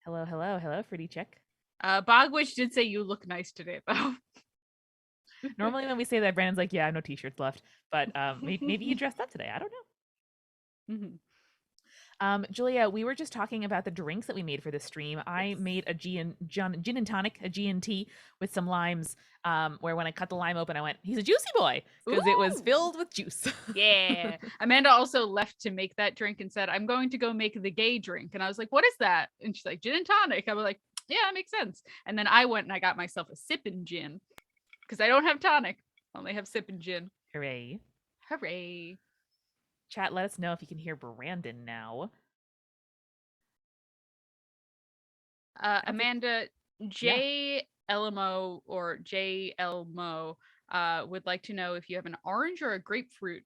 Hello, hello, hello, Fruity Chick. Bogwitch did say you look nice today, though. Normally, when we say that, Brandon's like, "Yeah, I have no t-shirts left," but maybe you dressed up today. I don't know. Mhm. Julia, we were just talking about the drinks that we made for this stream. I made a gin and tonic, a G&T with some limes. Where when I cut the lime open, I went, "He's a juicy boy," because it was Ooh. filled with juice. Yeah. Amanda also left to make that drink and said, "I'm going to go make the gay drink." And I was like, "What is that?" And she's like, "Gin and tonic." I was like, "Yeah, that makes sense." And then I went and I got myself a sippin' gin because I don't have tonic. I only have sippin' gin. Hooray! Hooray. Chat, let us know if you can hear Brandon now. Amanda, J. Elmo or J. Elmo would like to know if you have an orange or a grapefruit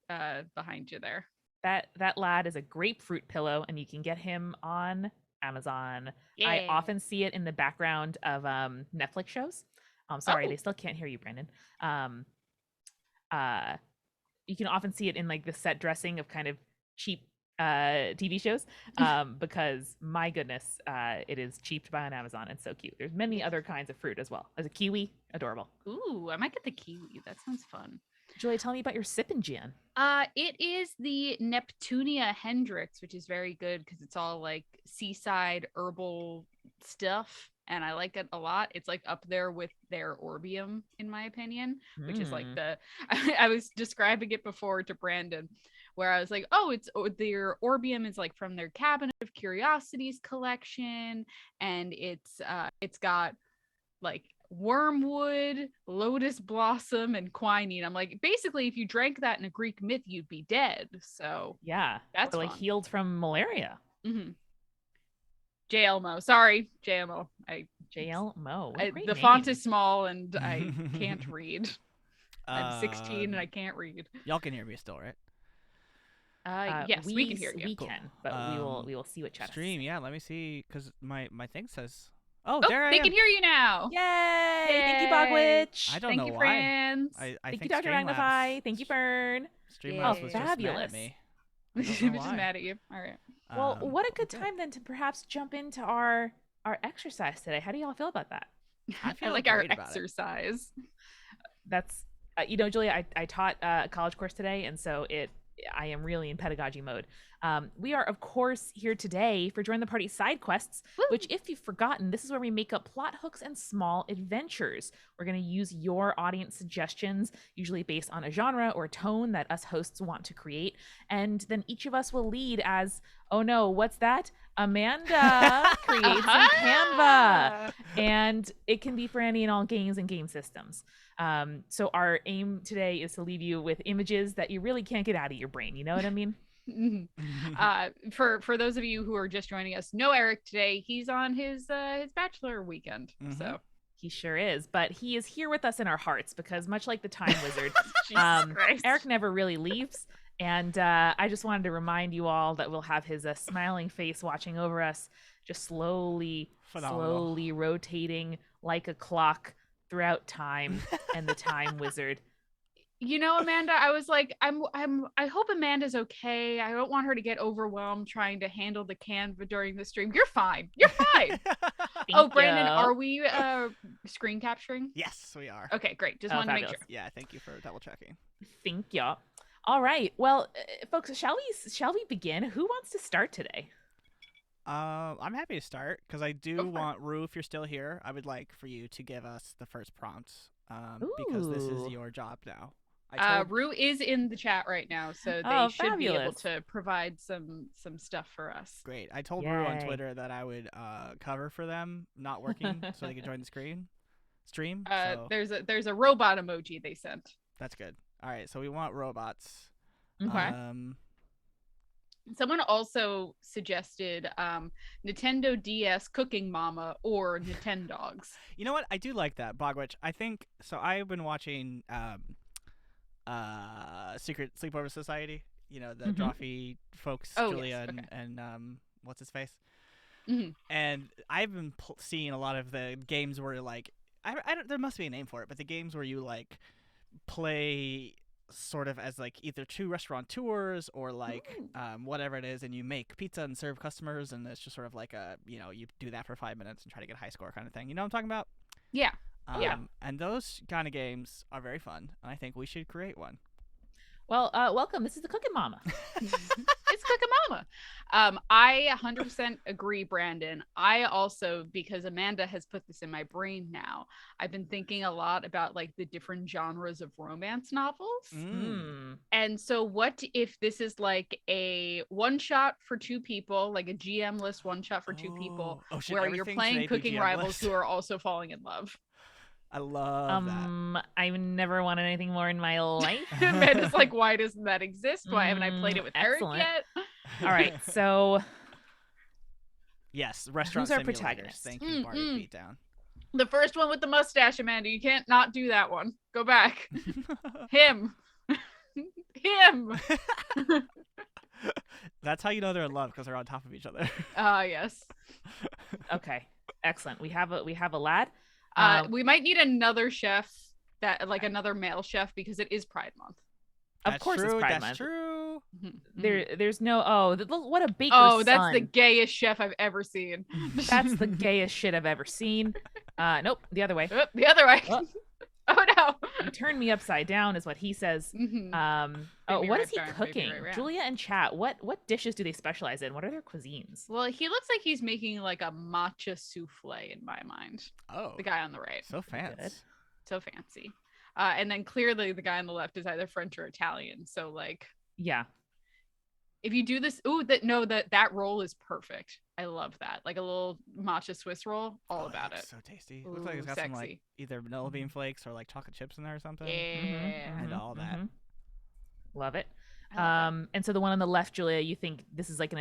behind you there. That lad is a grapefruit pillow, and you can get him on Amazon. Yeah. I often see it in the background of Netflix shows. Sorry, Oh. they still can't hear you, Brandon. Um, you can often see it in like the set dressing of kind of cheap TV shows, because my goodness, it is cheaped by on Amazon and so cute. There's many other kinds of fruit as well. There's a kiwi, adorable. Ooh, I might get the kiwi. That sounds fun. Julia, tell me about your sippin' gin. It is the Neptunia Hendrix, which is very good because it's all like seaside herbal stuff, and I like it a lot. It's like up there with their Orbium, in my opinion, which is like the I was describing it before to Brandon, where I was like, oh, their Orbium is like from their Cabinet of Curiosities collection, and it's got like wormwood, lotus blossom, and quinine. I'm like, basically, if you drank that in a Greek myth, you'd be dead. So Yeah, that's or like fun. healed from malaria. Mm-hmm. JLMO. Sorry, JMO. JL What a great The name. font is small and I can't read. I'm 16 and I can't read. Y'all can hear me still, right? Yes, we can hear you. We Cool. can, but we will see what chat stream. has. Yeah, let me see because my thing says. Oh, Oh, there I they am. can hear you now. Yay! Thank you, Yay. Bogwitch. I don't Thank know you, why. friends. I Thank you, think Dr. Magnify. Thank you, Fern. Streamlabs Yay. was just mad Fabulous. at me. Just mad at you. All right. Well, what a good okay. time then to perhaps jump into our exercise today. How do y'all feel about that? I like our exercise. That's Julia, I taught a college course today, and so I am really in pedagogy mode. We are, of course, here today for Join the Party Sidequests, which, if you've forgotten, this is where we make up plot hooks and small adventures. We're going to use your audience suggestions, usually based on a genre or tone that us hosts want to create. And then each of us will lead as, oh no, what's that? Amanda creates in Canva. And it can be for any and all games and game systems. So our aim today is to leave you with images that you really can't get out of your brain. You know what I mean? For those of you who are just joining us, no Eric today. He's on his bachelor weekend. So he sure is, but he is here with us in our hearts because much like the Time Wizard, Eric never really leaves. And I just wanted to remind you all that we'll have his smiling face watching over us, just slowly rotating like a clock throughout time and the Time Wizard. You know, Amanda, I was like, I hope Amanda's okay. I don't want her to get overwhelmed trying to handle the Canva during the stream. You're fine. You're fine. Oh, Brandon, are we screen capturing? Yes, we are. Okay, great. Just wanted to make sure. Yeah, thank you for double checking. Thank you. All right. Well, folks, shall we begin? Who wants to start today? I'm happy to start because I do want Rue, if you're still here, I would like for you to give us the first prompt because this is your job now. Rue is in the chat right now, so they should be able to provide some stuff for us. Great. I told Rue on Twitter that I would cover for them not working so they could join the stream. So. There's a robot emoji they sent. That's good. All right, so we want robots. Okay. Someone also suggested Nintendo DS Cooking Mama or Nintendogs. You know what? I do like that, Bogwitch. I think so. I've been watching Secret Sleepover Society. You know, the Drawfee folks, Julia and what's his face. And I've been seeing a lot of the games where like I don't. There must be a name for it, but the games where you like play sort of as like either two restaurateurs or like whatever it is, and you make pizza and serve customers, and it's just sort of like you do that for 5 minutes and try to get a high score kind of thing. You know what I'm talking about? Yeah. And those kind of games are very fun, and I think we should create one. Well, welcome. This is the Cooking Mama. It's Cooking Mama. I 100% agree, Brandon. I also, because Amanda has put this in my brain now, I've been thinking a lot about like the different genres of romance novels. And so what if this is like a one-shot for two people, like a GM-less one-shot for two people, where you're playing cooking rivals who are also falling in love? I love that. I've never wanted anything more in my life. Amanda's like, why doesn't that exist? Why haven't I played it with Eric yet? All right, so yes, restaurant who's our simulators. Protagonist? Thank you, Barty Beatdown. The first one with the mustache, Amanda. You can't not do that one. Go back. Him. That's how you know they're in love, because they're on top of each other. Yes. Okay, excellent. We have a lad. We might need another chef, another male chef, because it is Pride Month. Of course, it's Pride Month. That's true. There's no what a baker's son. That's the gayest gayest chef I've ever seen. That's the gayest shit I've ever seen. Nope, the other way. The other way. Oh no! You turned me upside down, is what he says. What is he cooking? Julia and chat. What dishes do they specialize in? What are their cuisines? Well, he looks like he's making like a matcha souffle in my mind. Oh, the guy on the right. So fancy. So fancy. And then clearly the guy on the left is either French or Italian. So like, yeah. If you do this, that roll is perfect. I love that. Like a little matcha Swiss roll, all about it. So tasty. It looks like it's got some like either vanilla bean flakes or like chocolate chips in there or something. Yeah. And all that. Love it. And so the one on the left, Julia, you think this is like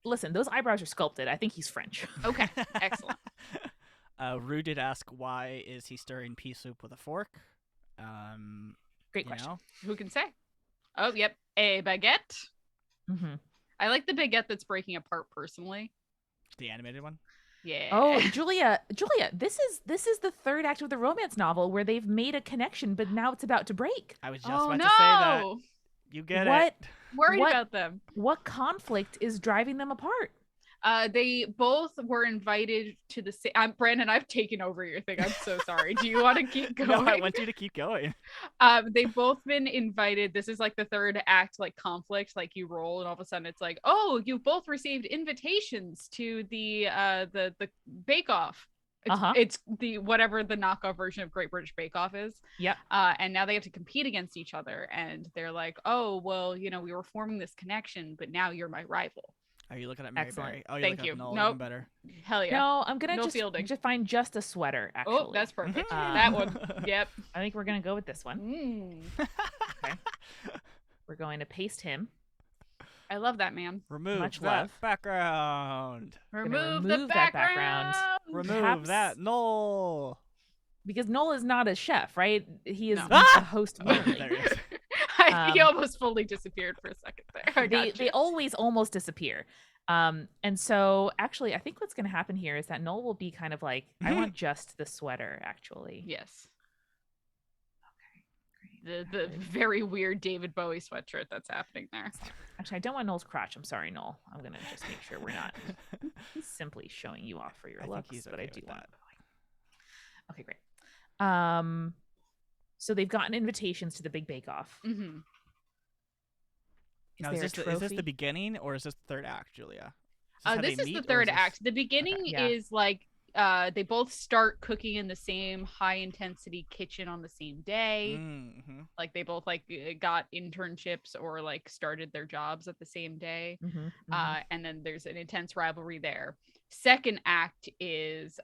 listen, those eyebrows are sculpted. I think he's French. Okay, excellent. Rue did ask, why is he stirring pea soup with a fork? Great question. Who can say? Oh, yep. A baguette. I like the baguette that's breaking apart personally. The animated one? Yeah. Oh, Julia, this is the third act of the romance novel where they've made a connection, but now it's about to break. I was just about to say that. You get it. Worried about them. What conflict is driving them apart? They both were invited to the same. Brandon, I've taken over your thing. I'm so sorry. Do you want to keep going? No, I want you to keep going. They've both been invited. This is like the third act, like conflict. Like you roll, and all of a sudden it's like, oh, you both received invitations to the Bake Off. It's the whatever the knockoff version of Great British Bake Off is. Yep. And now they have to compete against each other, and they're like, oh, well, we were forming this connection, but now you're my rival. Are you looking at Mary Excellent. Berry? Oh, you're Thank looking you. at Noel. Nope. Even better. Hell yeah. No, I'm gonna just find just a sweater. Actually. Oh, that's perfect. That one. Yep. I think we're gonna go with this one. Okay. We're going to paste him. I love that man. Remove that background. Remove the background. Remove that Noel. Because Noel is not a chef, right? He is a host. There he is. He almost fully disappeared for a second there. They always almost disappear. And so actually I think what's going to happen here is that Noel will be kind of like, I want just the sweater, actually. Yes. Okay, great. The very weird David Bowie sweatshirt that's happening there. Actually, I don't want Noel's crotch. I'm sorry, Noel. I'm going to just make sure we're not simply showing you off for your looks, but I do want that. Okay, great. So they've gotten invitations to the Big Bake Off. Now, is this the beginning or is this the third act, Julia? This is the third act. The beginning is like they both start cooking in the same high intensity kitchen on the same day. Like they both like got internships or like started their jobs at the same day. And then there's an intense rivalry there. Second act is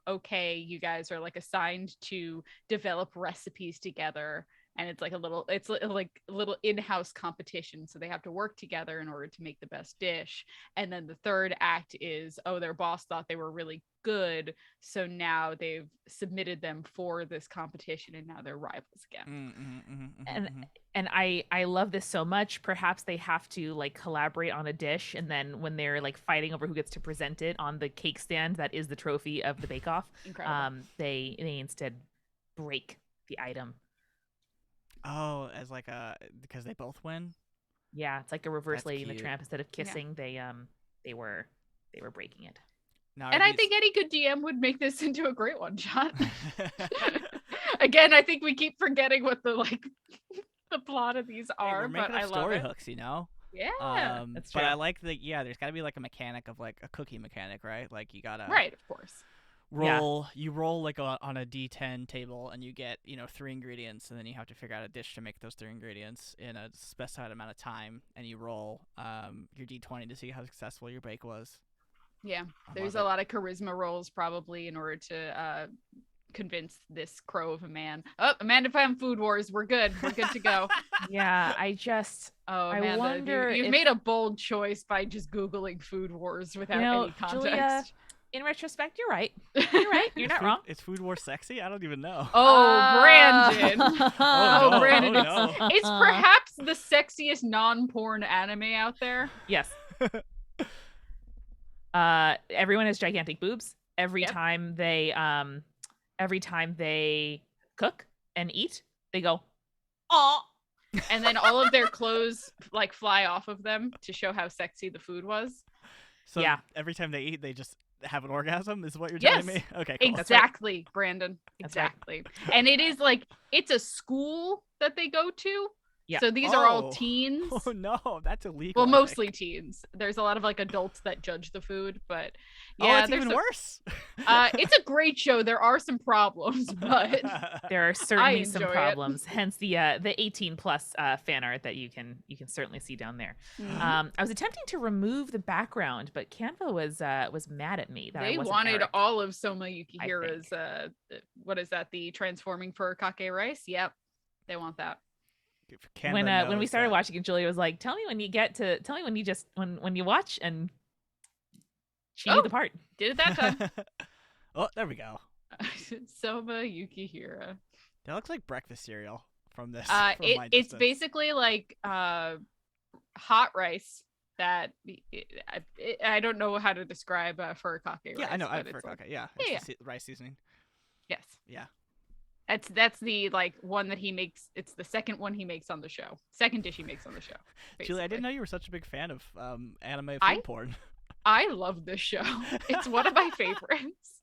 okay, you guys are like assigned to develop recipes together, and it's like a little in-house competition, so they have to work together in order to make the best dish. And then the third act is, oh, their boss thought they were really good, so now they've submitted them for this competition, and now they're rivals again. And I love this so much. Perhaps they have to like collaborate on a dish, and then when they're like fighting over who gets to present it on the cake stand that is the trophy of the bake-off, they instead break the item. Oh, as like because they both win. Yeah, it's like a reverse That's Lady and the cute. Tramp. Instead of kissing, they were breaking it. Now, And are I these- think any good DM would make this into a great one shot. Again, I think we keep forgetting what the the plot of these Hey, are, we're making but I up love story it. hooks, you know. Yeah, That's But true. I like there's got to be like a mechanic of like a cookie mechanic, right? Like you gotta right, of course. roll. You roll like on a D10 table, and you get 3 ingredients, and then you have to figure out a dish to make those 3 ingredients in a specified amount of time. And you roll your D20 to see how successful your bake was. Yeah, I there's love a it. lot of charisma rolls probably in order to convince this crow of a man. Oh, Amanda found Food Wars. We're good. We're good to go. Yeah, I just Oh, I Amanda, wonder you've if- made a bold choice by just Googling Food Wars without any context. Julia, in retrospect, you're right. You're right. You're not wrong. Is Food War sexy? I don't even know. Oh, Brandon. Oh, no. Brandon, Oh, no. It's perhaps the sexiest non-porn anime out there. Yes. Everyone has gigantic boobs. Every Yep. time they cook and eat, they go, "Aw." And then all of their clothes fly off of them to show how sexy the food was. So Yeah. every time they eat, they just have an orgasm. Is what you're Yes. telling me? Okay, cool. Exactly, Brandon. That's right. Exactly. And it is it's a school that they go to. Yeah. So these are all Oh. teens. Oh no, that's illegal. Well, I mostly think. teens. There's a lot of adults that judge the food, but Oh, yeah, it's there's even a- worse. it's a great show. There are some problems, but There are certainly some enjoy it. problems. Hence the 18 plus fan art that you can certainly see down there. Mhm. I was attempting to remove the background, but Canva was mad at me that I They wasn't wanted Eric. all of Soma I Yukihira's what is that? The transforming for kake rice? Yep. They want that. Canva When we knows started that. watching it, Julia was like, "Tell me when you when you watch," and she knew Oh. the part. Did it that time. Oh, there we go. Soma Yukihira. That looks like breakfast cereal from this. It's distance. basically hot rice that I don't know how to describe furikake rice. Yeah, I know. I but have it's furikake. Yeah, Yeah, it's the rice seasoning. yes. Yeah. That's the one that he makes. It's the second one he makes on the show. Second dish he makes on the show. Julie, I basically. didn't know you were such a big fan of anime food I- porn. I love this show. It's one of my favorites.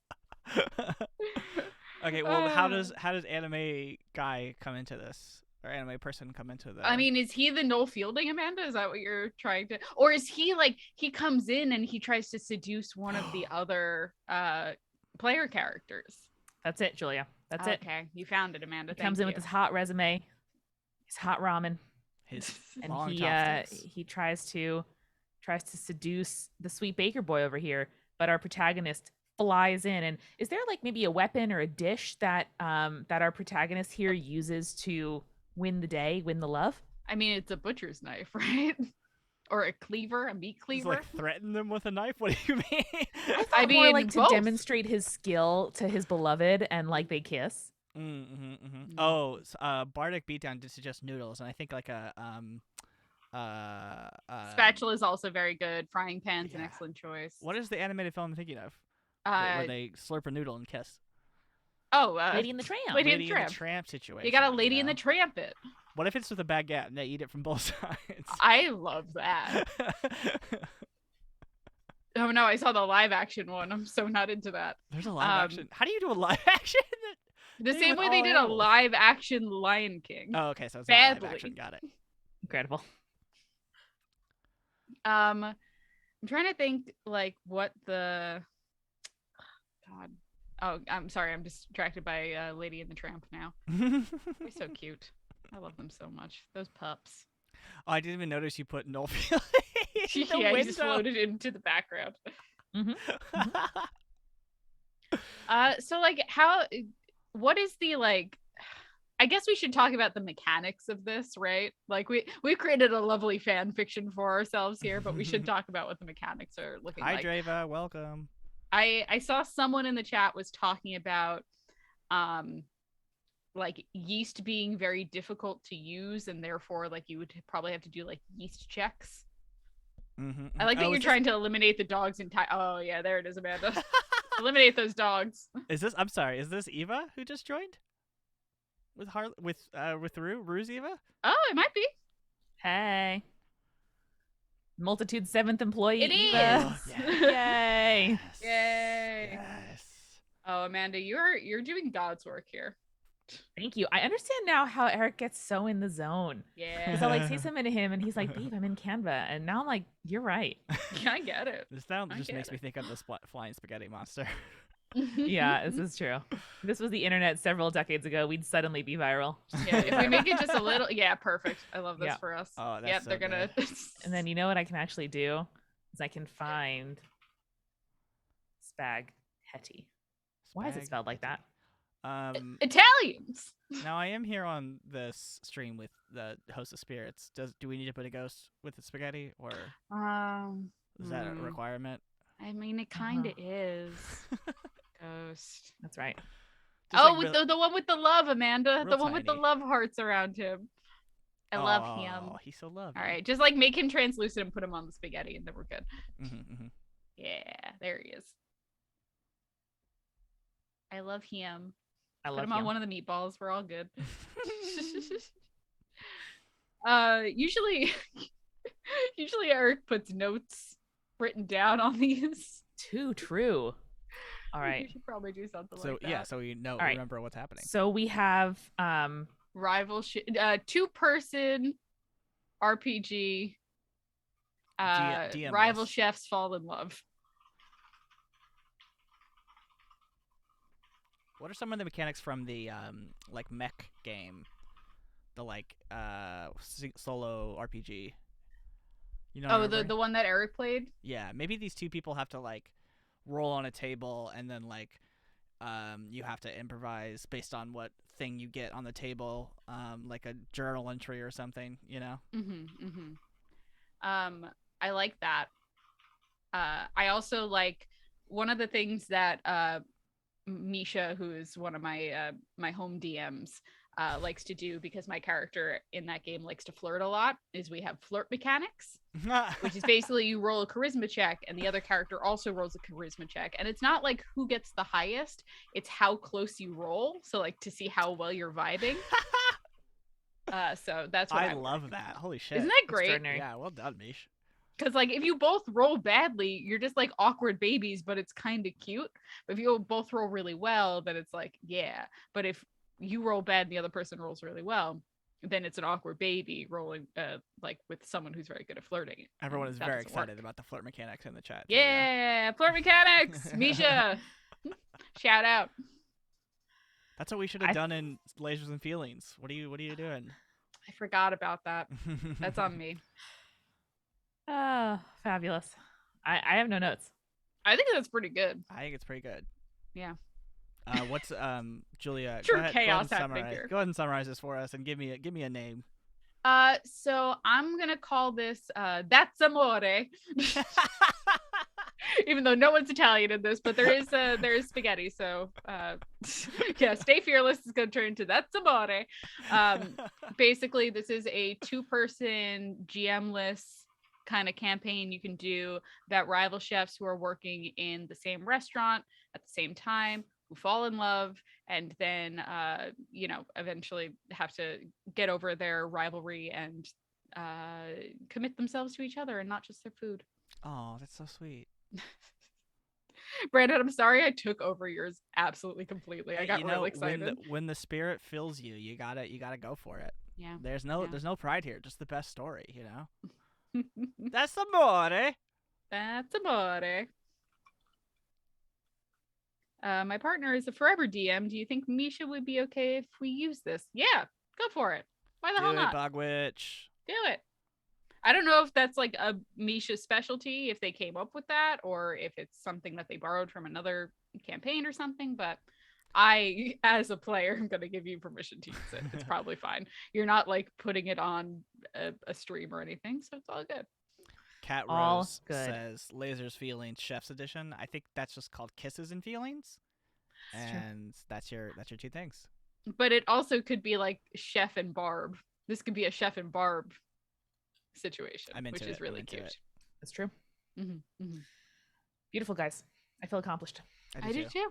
Okay, well, how does anime guy come into this, or anime person come into the? I mean, is he the Noel Fielding, Amanda? Is that what you're trying to? Or is he he comes in and he tries to seduce one of the other player characters? That's it, Julia. That's it. Okay, you found it, Amanda. He comes in with his hot resume, his hot ramen, his and long he chopsticks. he tries to seduce the sweet baker boy over here, but our protagonist flies in. And is there maybe a weapon or a dish that our protagonist here uses to win the day, win the love? I mean, it's a butcher's knife, right? Or a cleaver, a meat He's cleaver. threaten them with a knife. What do you mean? I mean, more to both. demonstrate his skill to his beloved, and they kiss. Oh, Bardic Beatdown did suggest noodles, and I think Spatula is also very good. Frying pan's an yeah. excellent choice. What is the animated film I'm thinking of? Where they slurp a noodle and kiss. Lady in the Tramp. Lady Lady in in the the Tramp situation. You got a Lady in know? the Tramp it. What if it's with a baguette and they eat it from both sides? I love that. Oh no, I saw the live action one. I'm so not into that. There's a live action. How do you do a live action? The Thing same with way all they did a animals. live action Lion King. Oh, okay, so it's not live Badly. action. Got it. Incredible. I'm trying to think what the God. Oh, I'm sorry. I'm distracted by Lady in the Tramp now. They're so cute. I love them so much. Those pups. Oh, I didn't even notice you put Noel Fielding in the Yeah, he window. just floated into the background. So what is the I guess we should talk about the mechanics of this, right? We've created a lovely fan fiction for ourselves here, but we should talk about what the mechanics are looking Hi, like. Drava. Welcome. I saw someone in the chat was talking about yeast being very difficult to use, and therefore you would probably have to do yeast checks. I like that you're trying to eliminate the dogs entirely. Oh yeah, there it is, Amanda. Eliminate those dogs. Is this? I'm sorry. Is this Eva who just joined? with Rue's Eva? Oh, it might be. Hey. Multitude's 7th employee, It Eva. is. Yay. Yay. Yes. Oh, Amanda, you're doing God's work here. Thank you. I understand now how Eric gets so in the zone. Yeah. Because I'll like say something to him and he's like, babe, I'm in Canva. And now I'm like, you're right. Yeah, I get it. This sound I just get makes me it. think of the flying spaghetti monster. Yeah, this is true. If this was the internet several decades ago, we'd suddenly be viral. Yeah, if we make it just a little, yeah, perfect. I love this Yeah. for us. Oh, that's yep, so they're gonna. And then you know what I can actually do is I can find spaghetti. Why is it spelled like that? Italians. Now I am here on this stream with the host of spirits. Do we need to put a ghost with the spaghetti, or is that a requirement? I mean, it kind of is. Ghost. That's right. Oh, with the one with the love, Amanda. The one with the tiny. love hearts around him. I love him. Oh, he's so lovely. All right, just like make him translucent and put him on the spaghetti, and then we're good. Yeah, there he is. I love him. Put him on one of the meatballs. We're all good. Usually Eric puts notes written down on these. Too true. All right. You should probably do something So like that. yeah, so we know, right. remember what's happening. So we have rival 2-person RPG. Rival chefs fall in love. What are some of the mechanics from the like mech game, the like solo RPG? You know. Oh, the one that Eric played. Yeah, maybe these two people have to like roll on a table, and then like you have to improvise based on what thing you get on the table, like a journal entry or something. You know. I like that. I also like one of the things that Misha, who is one of my my home DMs, likes to do, because my character in that game likes to flirt a lot, is we have flirt mechanics, which is basically you roll a charisma check and the other character also rolls a charisma check, and it's not like who gets the highest, it's how close you roll, so like to see how well you're vibing. So that's what I love that. Holy shit. Isn't that great? Yeah, well done, Mish. Because like if you both roll badly, you're just like awkward babies, but it's kind of cute. But if you both roll really well, then it's like, yeah. But if you roll bad and the other person rolls really well, then it's an awkward baby rolling like with someone who's very good at flirting. Everyone is very excited about the flirt mechanics in the chat. Yeah, flirt mechanics, Misha. Shout out. That's what we should have done in Lasers and Feelings. What are you doing? I forgot about that. That's on me. Oh, fabulous. I have no notes. I think that's pretty good. I think it's pretty good. Yeah. What's Julia? True chaos happening here. Go ahead and summarize this for us and give me a name. So I'm gonna call this That's Amore. Even though no one's Italian in this, but there is spaghetti. So yeah, Stay Fearless is gonna turn into That's Amore. Basically, this is a 2-person GM-less kind of campaign you can do about rival chefs who are working in the same restaurant at the same time, who fall in love, and then eventually have to get over their rivalry and commit themselves to each other and not just their food. Oh, that's so sweet. Brandon, I'm sorry I took over yours absolutely completely. I got really excited. When the spirit fills you, you gotta go for it. Yeah. There's no pride here, just the best story, you know. That's amore. That's amore. My partner is a forever DM. Do you think Misha would be okay if we use this? Yeah, go for it. Why the hell not? Do it, Bogwitch. Do it. I don't know if that's like a Misha specialty, if they came up with that, or if it's something that they borrowed from another campaign or something, but I, as a player, I'm going to give you permission to use it. It's probably fine. You're not like putting it on a stream or anything, so it's all good. Cat Rose says Lasers Feelings Chef's Edition. I think that's just called Kisses and Feelings. And that's your 2 things. But it also could be like Chef and Barb. This could be a Chef and Barb situation, which is really cute. That's true. Mm-hmm. Beautiful, guys. I feel accomplished. I do too.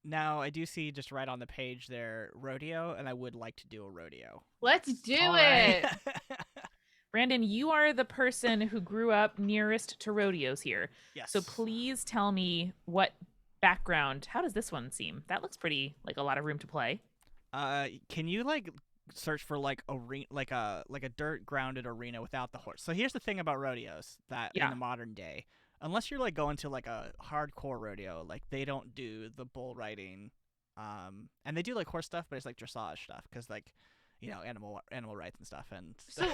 Now I do see just right on the page there rodeo, and I would like to do a rodeo. Let's do All it. right. Brandon, you are the person who grew up nearest to rodeos here. Yes. So please tell me what background. How does this one seem? That looks pretty like a lot of room to play. Can you like search for like a dirt grounded arena without the horse? So here's the thing about rodeos that in the modern day, unless you're like going to like a hardcore rodeo, like they don't do the bull riding, and they do like horse stuff, but it's like dressage stuff because like, you know, animal rights and stuff. And So,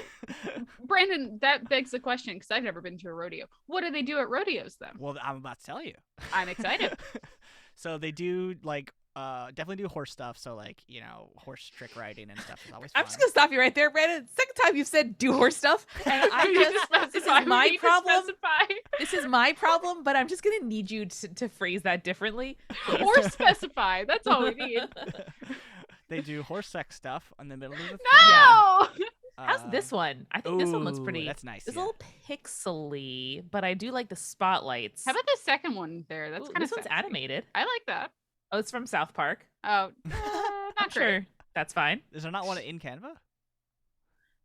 Brandon, that begs the question because I've never been to a rodeo. What do they do at rodeos then? well, I'm about to tell you. I'm excited. So they do like definitely do horse stuff. So like, you know, horse trick riding and stuff is always fun. I'm just gonna stop you right there, Brandon. Second time you've said do horse stuff, and I just this is my problem. This is my problem, but I'm just gonna need you to phrase that differently. Or specify. That's all we need. They do horse sex stuff in the middle of the No! How's this one? I think this one looks Ooh, pretty. that's nice, It's yeah. a little pixely, but I do like the spotlights. How about the second one there? That's Ooh, kind of this one's animated. I like that. Oh, it's from South Park. Oh, I'm not great. sure that's fine. Is there not one in Canva?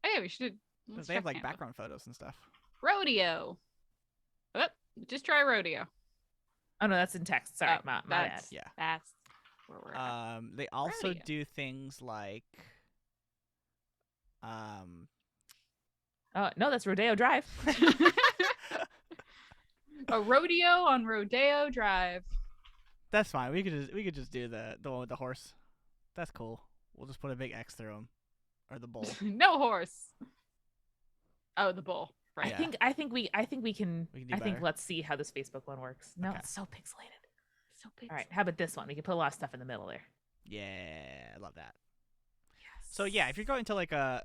Oh, yeah, we should. Because they have like background photos and stuff. Rodeo. Oh, just try rodeo. Oh no, that's in text. Sorry, Oh, my bad. that's, Yeah. That's where we're at. They also Rodeo. do things like Oh no, that's Rodeo Drive. A rodeo on Rodeo Drive. that's fine. We could just do the one with the horse. That's cool. We'll just put a big X through him, or the bull. No horse. Oh, the bull. Right. Yeah. I think we can. We can do I think better. let's see how this Facebook one works. No, Okay. it's so pixelated. So big. All right, how about this one? We can put a lot of stuff in the middle there. Yeah, I love that. Yes. So yeah, if you're going to like a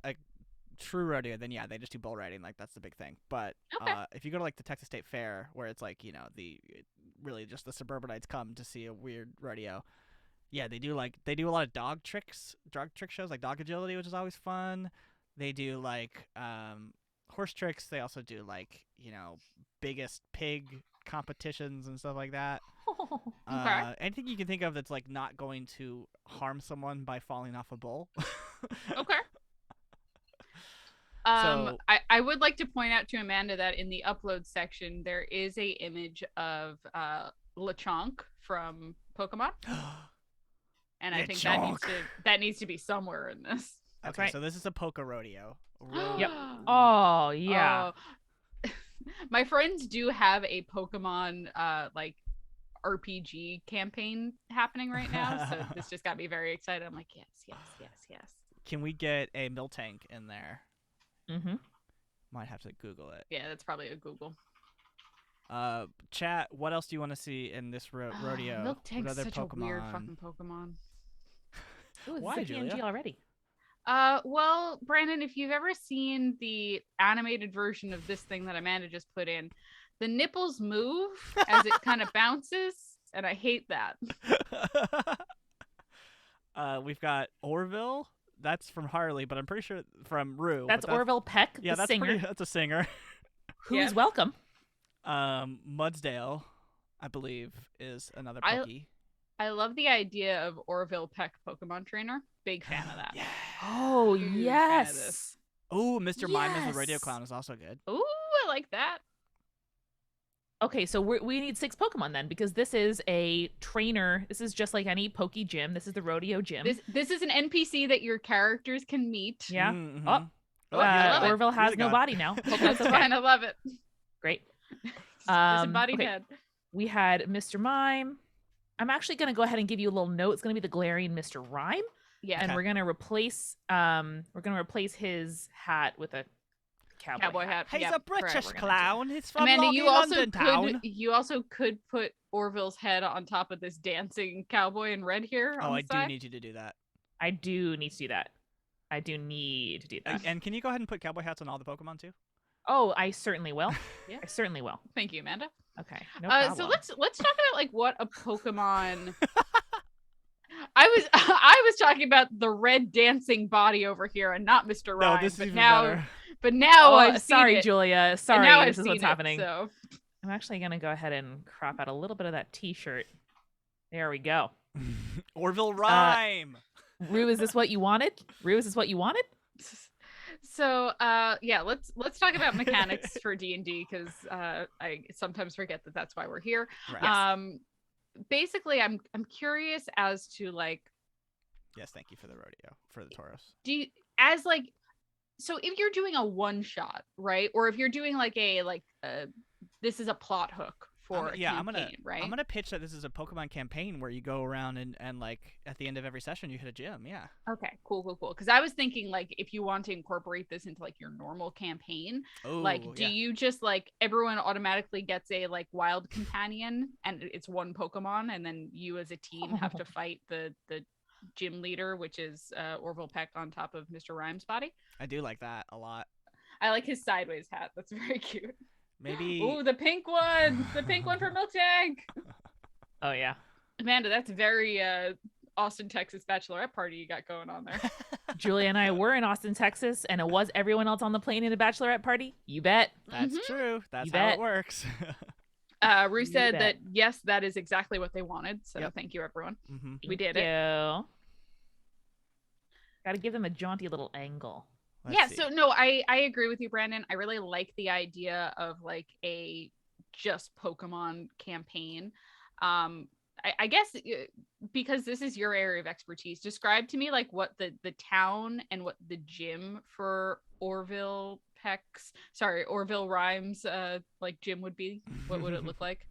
true rodeo, then yeah, they just do bull riding. Like that's the big thing. But Okay. if you go to like the Texas State Fair, where it's like, you know, really just the suburbanites come to see a weird rodeo. Yeah, they do a lot of dog trick shows, like dog agility, which is always fun. They do like horse tricks. They also do like, you know, biggest pig competitions and stuff like that. Okay. Anything you can think of that's like not going to harm someone by falling off a bull. Okay. So- I would like to point out to Amanda that in the upload section there is a image of Lechonk from Pokemon, and I think that needs to be somewhere in this. That's Okay, right. so this is a Poke Rodeo. Yep. Oh yeah. My friends do have a Pokemon like RPG campaign happening right now, so this just got me very excited. I'm like, yes. Can we get a Miltank in there? Mm-hmm. Might have to Google it. Yeah, that's probably a Google. Chat, what else do you want to see in this rodeo? What Miltank's other such a weird fucking Pokemon. Ooh, Why, it's a PNG Julia? already. Well, Brandon, if you've ever seen the animated version of this thing that Amanda just put in, the nipples move as it kind of bounces, and I hate that. We've got Orville. That's from Harley, but I'm pretty sure from Rue. That's but Orville Peck, Yeah, the that's singer, that's a singer. who's Yeah. welcome. Mudsdale, I believe, is another Pokey. I love the idea of Orville Peck Pokemon Trainer. Big fan of that. Yeah. Oh Huge fan of yes. this. Oh, Mr. Mime as the radio Yes. clown is also good. Ooh, I like that. Okay, so we need 6 Pokemon then, because this is a trainer. This is just like any Poke Gym. This is the rodeo gym. This is an NPC that your characters can meet. Yeah. Mhm. Oh, Oh, I love it. Orville He's has a no god. body now. Hope That's that's okay. fine. I love it. Great. Disembodied okay. head. We had Mr. Mime. I'm actually going to go ahead and give you a little note. It's going to be the glaring Mr. Rhyme, Yeah. and Okay. we're going to replace his hat with a Cowboy hat. He's Yep, a British correct. clown. He's from Amanda, Longy you also London town. could put Orville's head on top of this dancing cowboy in red here. Oh, on I the do side. need you to do that. I do need to do that. I do need to do that. And can you go ahead and put cowboy hats on all the Pokemon too? Oh, I certainly will. Yeah. I certainly will. Thank you, Amanda. Okay. No problem. So let's talk about like what a Pokemon. I was talking about the red dancing body over here and not Mr. Rhyme. No, this is but even now, better. but now Oh, I've seen sorry, it, Julia. and Sorry, now I've this is seen what's it, happening. So I'm actually gonna go ahead and crop out a little bit of that T-shirt. There we go. Orville rhyme. Rue, is this what you wanted? Rue, is this what you wanted? So yeah, let's talk about mechanics for D&D, because I sometimes forget that that's why we're here. Right. Basically, I'm curious as to like, Yes, thank you for the rodeo, for the Tauros. So if you're doing a one shot, right, or if you're doing like this is a plot hook for a campaign, right? I'm gonna pitch that this is a Pokemon campaign where you go around and like at the end of every session you hit a gym. Yeah. Okay, cool. Because I was thinking like if you want to incorporate this into like your normal campaign, do you just like everyone automatically gets a like wild companion and it's one Pokemon, and then you as a team have to fight the gym leader, which is Orville Peck on top of Mr. Rhyme's body? I do like that a lot. I like his sideways hat. That's very cute. Maybe. Ooh, the pink one! The pink one for Milktank! Oh, yeah. Amanda, that's very Austin, Texas bachelorette party you got going on there. Julia and I were in Austin, Texas, and it was everyone else on the plane in a bachelorette party. You bet. That's true. That's You how bet. it works. Rue said that, yes, that is exactly what they wanted. So thank you, everyone. We did it. Got to give them a jaunty little angle. Let's see. So no, I agree with you, Brandon. I really like the idea of like a just Pokemon campaign. I guess because this is your area of expertise, describe to me like what the town and what the gym for Orville Rhymes like gym would be. What would it look like?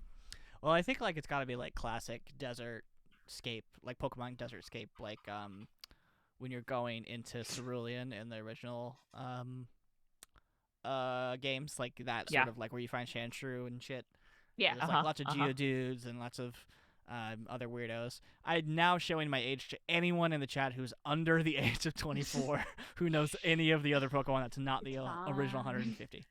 Well, I think like it's got to be like classic desert scape, like Pokemon Desert Scape, like when you're going into Cerulean in the original games, like that sort of like where you find Sandshrew and shit. Yeah. There's like lots of Geodudes and lots of other weirdos. I'm now showing my age to anyone in the chat who's under the age of 24 who knows any of the other Pokemon that's not the original 150.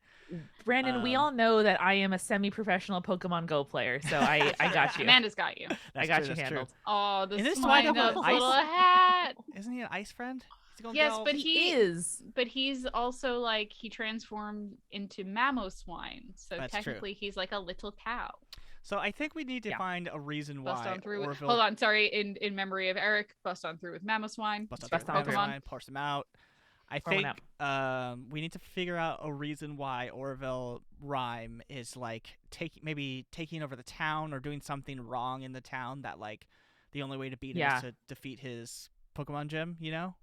Brandon, we all know that I am a semi-professional Pokemon Go player, so I got you. Amanda's got you. I got you handled. True. Oh, In this swine one, up little hat. Isn't he an ice friend? Yes, but he is. But he's also like he transformed into Mamoswine, so That's technically he's like a little cow. So I think we need to find a reason why. Bust on through. Orville... Hold on, sorry. In memory of Eric, bust on through with Mamoswine. Bust Pokemon. on through with parse them out. I think we need to figure out a reason why Orville Rhyme is like taking over the town or doing something wrong in the town that like the only way to beat him is to defeat his Pokemon gym, you know?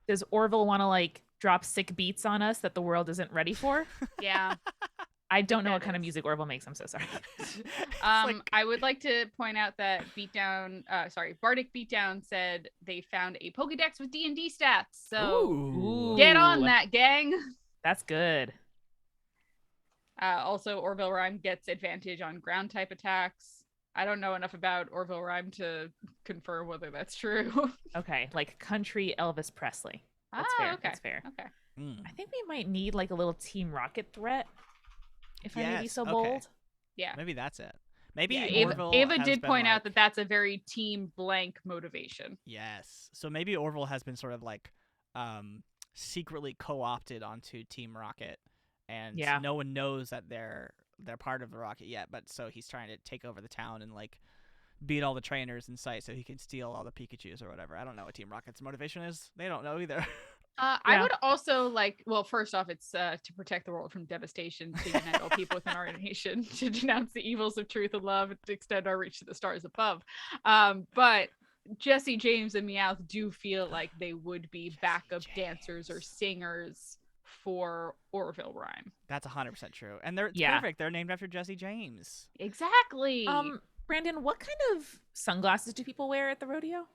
Does Orville want to like drop sick beats on us that the world isn't ready for? Yeah. I don't know what kind of music Orville makes. I'm so sorry. I would like to point out that Bardic Beatdown said they found a Pokedex with D&D stats. So get on that, gang. That's good. Also, Orville Rhyme gets advantage on ground type attacks. I don't know enough about Orville Rhyme to confirm whether that's true. Okay, like country Elvis Presley. That's fair. Okay. That's fair. Okay. I think we might need like a little Team Rocket threat. If I may be so bold. Yeah. Maybe that's it. Maybe Ava did point out that that's a very team blank motivation. Yes. So maybe Orville has been sort of like secretly co-opted onto Team Rocket, and no one knows that they're part of the Rocket yet, but so he's trying to take over the town and like beat all the trainers in sight so he can steal all the Pikachus or whatever. I don't know what Team Rocket's motivation is. They don't know either. I would also like, well, first off, it's to protect the world from devastation, to unite all people within our nation, to denounce the evils of truth and love, and to extend our reach to the stars above. But Jesse James and Meowth do feel like they would be backup dancers or singers for Orville Rhyme. That's 100% true. And they're perfect. They're named after Jesse James. Exactly. Brandon, what kind of sunglasses do people wear at the rodeo?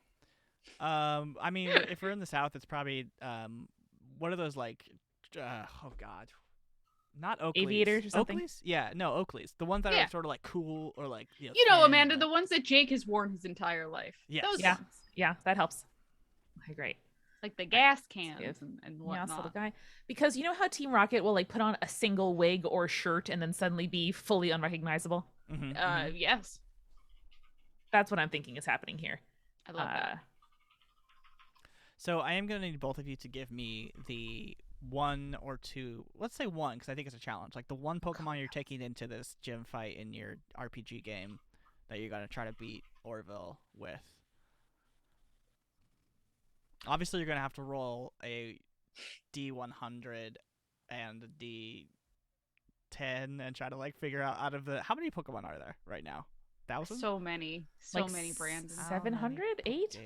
I mean, if we're in the South, it's probably what are those like? Oh God, not Oakleys. Aviators or something? Oakleys? Yeah, no, Oakleys. The ones that are sort of like cool or like you know, Amanda, the ones that Jake has worn his entire life. Yes. Those ones. Yeah, that helps. Okay, great. Like the gas cans and whatnot. Yeah, little guy. Because you know how Team Rocket will like put on a single wig or shirt and then suddenly be fully unrecognizable? Yes. That's what I'm thinking is happening here. I love that. So I am going to need both of you to give me the one or two, let's say one, because I think it's a challenge. Like the one Pokemon you're taking into this gym fight in your RPG game that you're gonna try to beat Orville with. Obviously, you're gonna have to roll a D100 and a D10 and try to like figure out of the how many Pokemon are there right now? 1,000? So many, Brandon. 700, 8?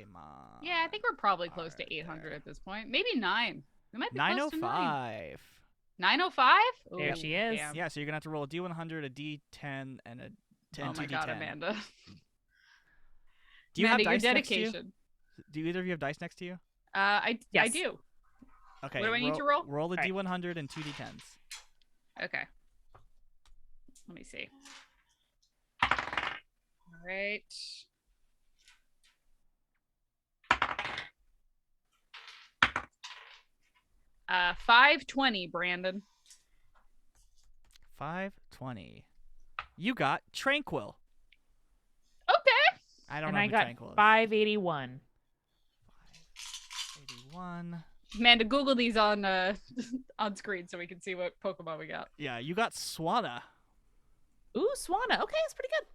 Yeah, I think we're probably close to 800 at this point. Maybe 9. We might be close to 9. 905. 905? There she is. Damn. Yeah, so you're gonna have to roll a D100, a D10, and a 10. Oh my god, Amanda. Do you Amanda, have dice your next to you? dedication. Do either of you have dice next to you? I do. Okay. What do I need to roll? Roll a All right. D100 and 2 D10s. Okay. Let me see. All right. Uh, 520, Brandon. 520. You got Tranquil. Okay. I don't And know I who got Tranquil is. 581. 581. Amanda, Google these on on screen so we can see what Pokemon we got. Yeah, you got Swanna. Ooh, Swanna. Okay, it's pretty good.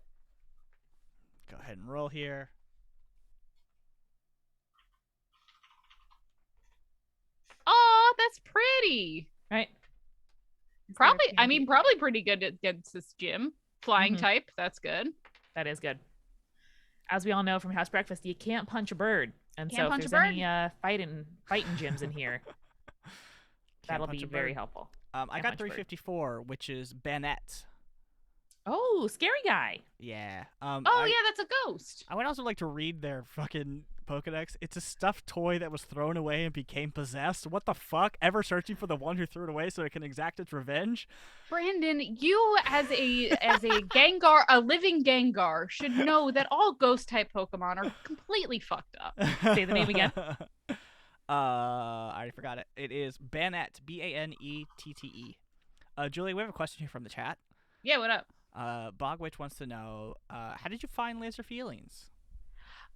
Go ahead and roll here. Oh, that's pretty. Right? Probably pretty good against this gym. Flying Mhm. type, that's good. That is good. As we all know from House Breakfast, you can't punch a bird. And Can't so punch if a there's any fighting gyms in here, Can't that'll punch be a very bird. helpful. I Can't got punch a bird. 354, which is Bennett. Oh, scary guy. Yeah. Oh yeah, that's a ghost. I would also like to read their fucking Pokedex. It's a stuffed toy that was thrown away and became possessed. What the fuck? Ever searching for the one who threw it away so it can exact its revenge? Brandon, you as a Gengar, a living Gengar, should know that all ghost type Pokemon are completely fucked up. Say the name again. I already forgot it. It is Bannett, Banette. Julie, we have a question here from the chat. Yeah, what up? Bogwitch wants to know, how did you find Laser Feelings?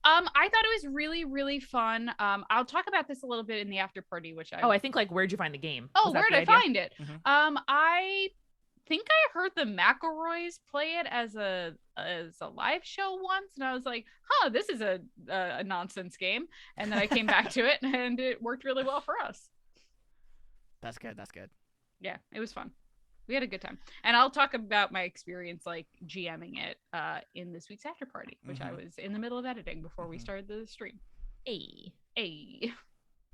I thought it was really, really fun. I'll talk about this a little bit in the after party, which I think like where'd you find the game? Oh, Was that where'd the I idea? find it? Mhm. I think I heard the McElroys play it as a live show once, and I was like, "Huh, this is a nonsense game." And then I came back to it, and it worked really well for us. That's good. That's good. Yeah, it was fun. We had a good time, and I'll talk about my experience like GMing it in this week's after party, which I was in the middle of editing before we started the stream. Hey. Hey.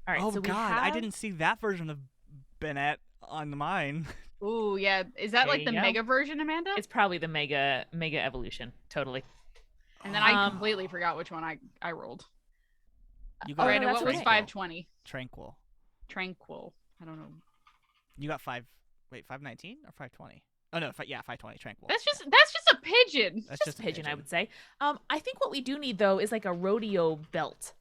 All right. Oh so we God, I have- didn't see that version of Bennett on mine. Ooh, yeah. Is that There like the you go. mega version, Amanda? It's probably the mega evolution. Totally. And then I completely forgot which one I rolled. You Oh, got Brandon, that's what was okay. 520? Tranquil. Tranquil. I don't know. You got 519 or 520? Oh no, 520. Tranquil. That's just a pigeon. That's Just a pigeon, I would say. I think what we do need though is like a rodeo belt.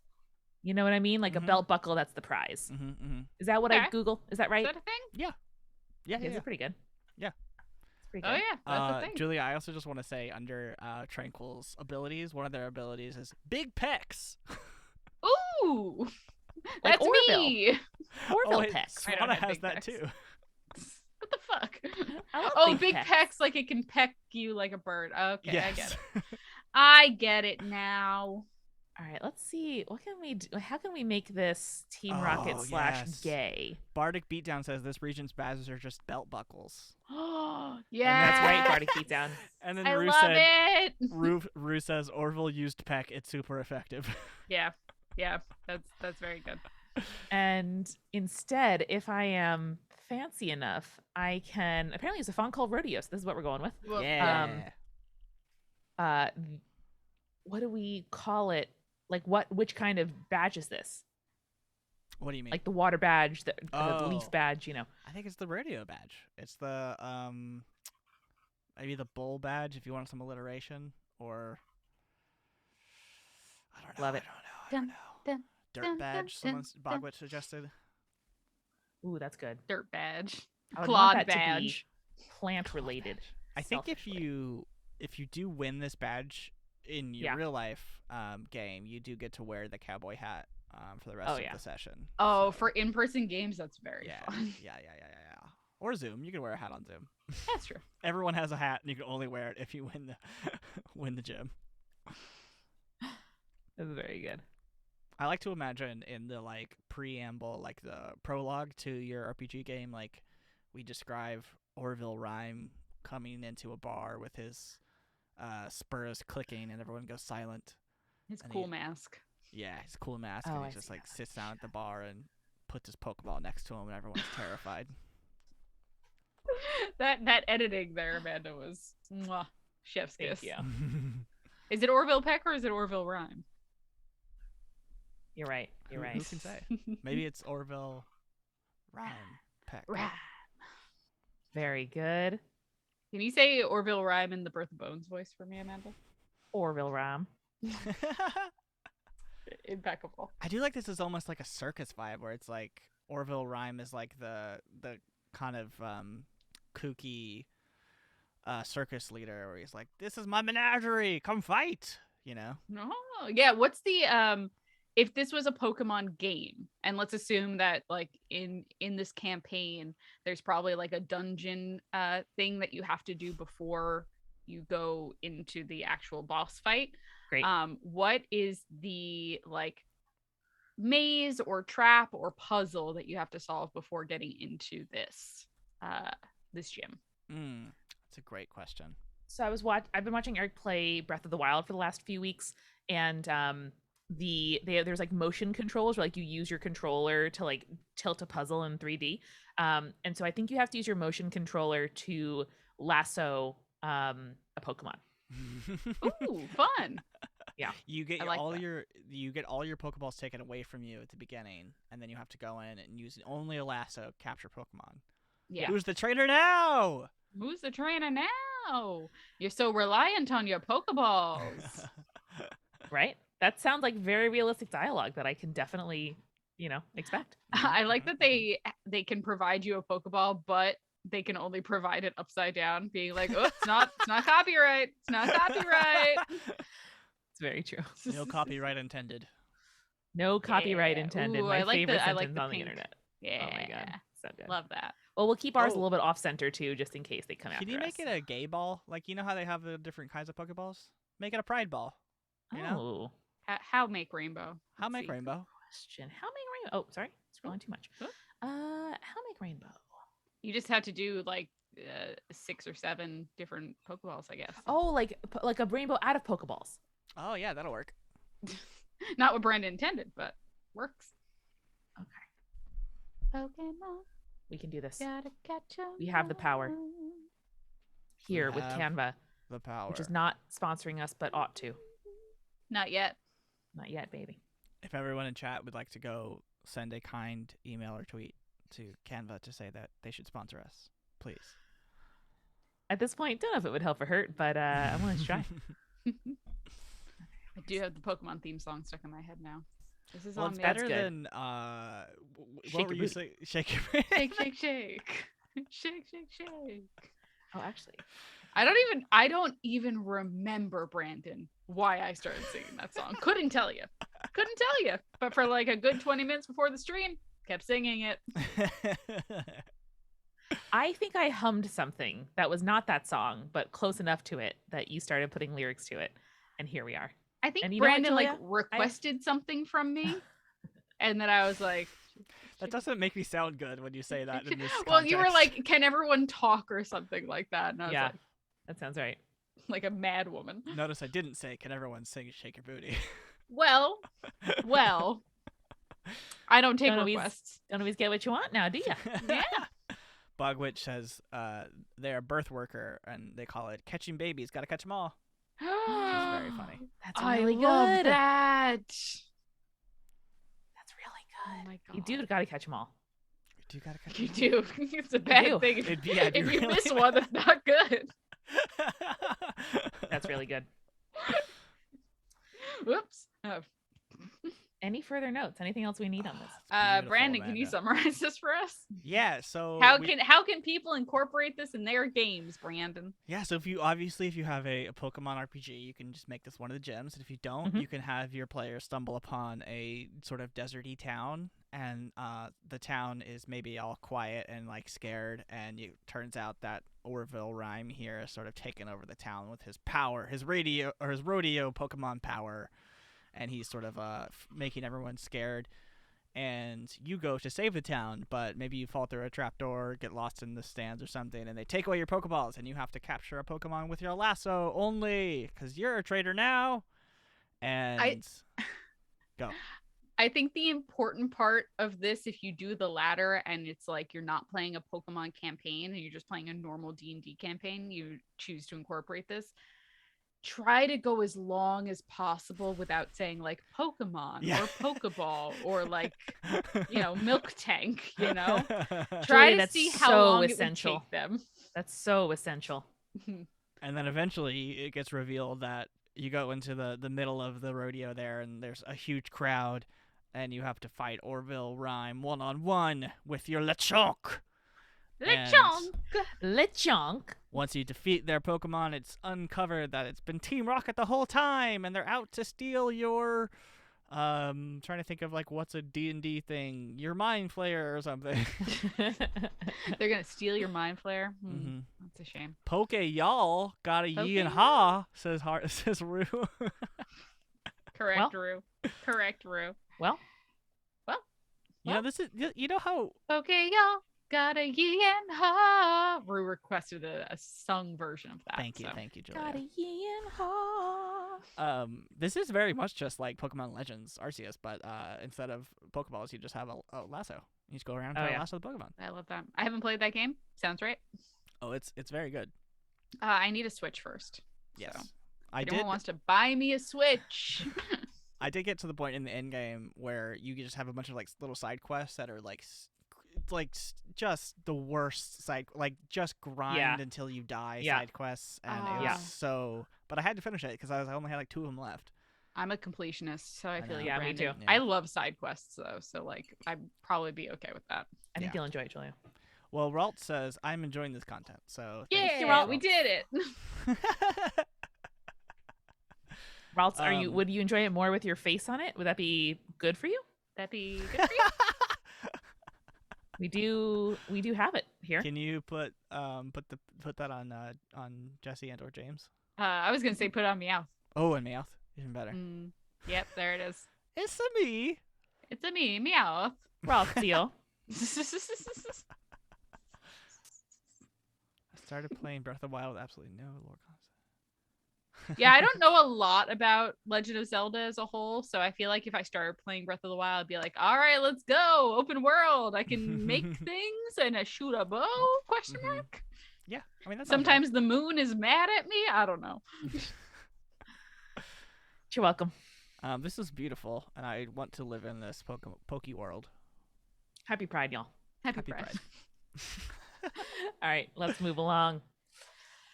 You know what I mean? Like a Mhm. belt buckle. That's the prize. Mm-hmm. Is that what I Okay. Google? Is that right? Is that a thing? Yeah. It's pretty good. Yeah. It's pretty Oh good. yeah, that's a thing. Julia, I also just want to say under Tranquil's abilities, one of their abilities is big pecs. Ooh, Like that's me. Orville wait, pecs. I don't Swanna have has big that pecs. too. What the fuck? I love Oh, big big pecs. pecs, like it can peck you like a bird. Okay, I get Yes. it. I get it now. All right, let's see. What can we do? How can we make this Team Rocket Oh, / yes. gay? Bardic Beatdown says this region's badges are just belt buckles. Oh, And yeah. that's right, Bardic Beatdown. And then I Rue love said, it. Rue says Orville used peck. It's super effective. Yeah, that's very good. And instead, if I am fancy enough, I can apparently use a font called Rodeo. So this is what we're going with. Well, Yeah. What do we call it? Like which kind of badge is this? What do you mean? Like the water badge, the Oh. leaf badge, you know. I think it's the radio badge. It's the maybe the bull badge if you want some alliteration, or I don't know. Love it. I don't know. Dun, Dirt dun, badge. dun, Someone's dun. Bogwitch suggested. Ooh, that's good. Dirt badge. I would Clawed want that to be badge. plant related. I think selfishly. if you do win this badge in your Yeah. real life game, you do get to wear the cowboy hat for the rest Oh, of yeah. the session. Oh, So, for in-person games, that's very yeah, fun. yeah. Or Zoom. You can wear a hat on Zoom. That's true. Everyone has a hat, and you can only wear it if you win the win the gym. This is very good. I like to imagine in the like preamble, like the prologue to your RPG game, like we describe Orville Rhyme coming into a bar with his spurs clicking and everyone goes silent. His And cool mask. Yeah, his cool mask, Oh, and I he just see like that. sits down at the bar and puts his Pokeball next to him, and everyone's terrified. That editing there, Amanda, was mwah, chef's Thank kiss. you. Is it Orville Peck or is it Orville Rhyme? You're right. You're right. Who can say? Maybe it's Orville Rhyme Peck. Rhyme. Very good. Can you say Orville Rhyme in the Birth of Bones voice for me, Amanda? Orville Ram. Impeccable. I do like this is almost like a circus vibe, where it's like Orville Rhyme is like the kind of kooky circus leader, where he's like, "This is my menagerie, come fight," you know? No, yeah. What's the if this was a Pokemon game, and let's assume that like in this campaign, there's probably like a dungeon thing that you have to do before you go into the actual boss fight. Great. What is the like maze or trap or puzzle that you have to solve before getting into this this gym? That's a great question. So I've been watching Eric play Breath of the Wild for the last few weeks, and there's like motion controls where like you use your controller to like tilt a puzzle in 3D. And so I think you have to use your motion controller to lasso a Pokemon. Ooh, fun. Yeah. You get like all that. your Pokeballs taken away from you at the beginning, and then you have to go in and use only a lasso capture Pokemon. Yeah. Who's the trainer now? Who's the trainer now? You're so reliant on your Pokeballs. Right? That sounds like very realistic dialogue that I can definitely, expect. I like that they can provide you a Pokeball, but they can only provide it upside down, being like, "Oh, it's not copyright. It's not copyright." It's very true. No copyright intended. No copyright intended. Ooh, My I like favorite the- I sentence like the on the pink. internet. Yeah. Oh my god. So good. Love that. Well, we'll keep ours a Oh. little bit off center too, just in case they come after Can you us. make it a gay ball? Like, you know how they have the different kinds of Pokeballs? Make it a pride ball. You know? Oh, How make rainbow? How Let's make see. rainbow? question. How make rainbow? Oh, sorry, scrolling too much. Huh? How make rainbow? You just have to do like 6 or 7 different Pokeballs, I guess. Oh, like a rainbow out of Pokeballs. Oh yeah, that'll work. Not what Brandon intended, but works. Okay, Pokemon, we can do this gotta catch 'em We have the power. all. here with have Canva, The power. which is not sponsoring us, but ought to. Not yet. Not yet, baby. If everyone in chat would like to go send a kind email or tweet to Canva to say that they should sponsor us, please. At this point, don't know if it would help or hurt, but I'm willing to try. I do have the Pokemon theme song stuck in my head now. This is Well, on it's me. better good. than Shake what were your you booty. saying? Shake your booty. Shake, shake, shake. Shake, shake, shake. Oh, actually, I don't even remember, Brandon, why I started singing that song. Couldn't tell you. But for like a good 20 minutes before the stream, kept singing it. I think I hummed something that was not that song, but close enough to it that you started putting lyrics to it, and here we are. I think And you know what, Brandon like Julia? requested something from me, and then I was like, That doesn't make me sound good when you say that in this well, you were context. like, can everyone talk or something like that? And I was Yeah, that sounds right. like a mad woman. Notice I didn't say, can everyone sing Shake Your Booty? Well, I don't take Don't always- requests. Don't always get what you want now, do you? Yeah. Bogwitch says they're a birth worker and they call it catching babies. Gotta catch them all. Which is very funny. That's I really love good. that. That's really Oh good. my You God. do gotta catch them all. You gotta catch You 'em do. It's a bad do. thing. It'd be- yeah, it'd be if you really miss bad. one, that's not good. all. That's really good. Whoops. Any further notes? Anything else we need on this? Beautiful, Brandon, can you Amanda. summarize this for us? Yeah, so How we- can people incorporate this in their games, Brandon? Yeah, so if you have a Pokemon RPG, you can just make this one of the gyms. And if you don't, Mhm. you can have your players stumble upon a sort of deserty town, and the town is maybe all quiet and like scared, and it turns out that Orville Rhyme here has sort of taken over the town with his power, his rodeo Pokemon power, and he's sort of making everyone scared. And you go to save the town, but maybe you fall through a trapdoor, get lost in the stands or something, and they take away your Pokeballs, and you have to capture a Pokemon with your lasso only, because you're a trader now. And go. I think the important part of this, if you do the latter and it's like you're not playing a Pokemon campaign and you're just playing a normal D&D campaign, you choose to incorporate this, try to go as long as possible without saying like Pokemon or Pokeball or like, milk tank, Try Julia, to that's see how so long essential. it would take them. That's so essential. And then eventually it gets revealed that you go into the middle of the rodeo there, and there's a huge crowd, and you have to fight Orville Rhyme one-on-one with your Lechonk. Lechonk. Once you defeat their Pokemon, it's uncovered that it's been Team Rocket the whole time, and they're out to steal your... trying to think of like what's a D&D thing, your Mind Flayer or something. They're gonna steal your Mind Flayer. That's a shame. Poke y'all got a Yi and Ha, says Rue. Correct, Rue. Correct, Rue. Well, this is how Poke y'all got a Yi and Ha. Rue requested a sung version of that. Thank you, Julia. got a Yi and Ha. This is very much just like Pokemon Legends Arceus, but instead of Pokeballs, you just have a lasso. You just go around and lasso the Pokemon. I love that. I haven't played that game. Sounds right. Oh, it's very good. I need a Switch first. Yes, so. Everyone wants to buy me a Switch. I did get to the point in the end game where you just have a bunch of like little side quests that are like just the worst side, like just grind until you die side quests, and it was so. But I had to finish it because I only had like 2 of them left. I'm a completionist, so I feel like me Brandon. too. Yeah. I love side quests though, so like I'd probably be okay with that. I think you'll enjoy it, Julia. Well, Ralt says I'm enjoying this content, so yeah, we did it. Ralt, would you enjoy it more with your face on it? Would that be good for you? That'd be good for you. We do have it here. Can you put that on Jesse and or James? I was gonna say put it on Meowth. Oh, and Meowth, even better. Yep, there it is. It's a me. It's a me, Meowth. Ralt, deal. I started playing Breath of the Wild with absolutely no lore concept. Yeah, I don't know a lot about Legend of Zelda as a whole, so I feel like if I started playing Breath of the Wild, I'd be like, all right, let's go, open world. I can make things and shoot a bow? Question mark. Yeah, I mean that's sometimes the moon is mad at me. I don't know. You're welcome. This is beautiful, and I want to live in this Poke world. Happy Pride, y'all. Happy Pride. All right, let's move along.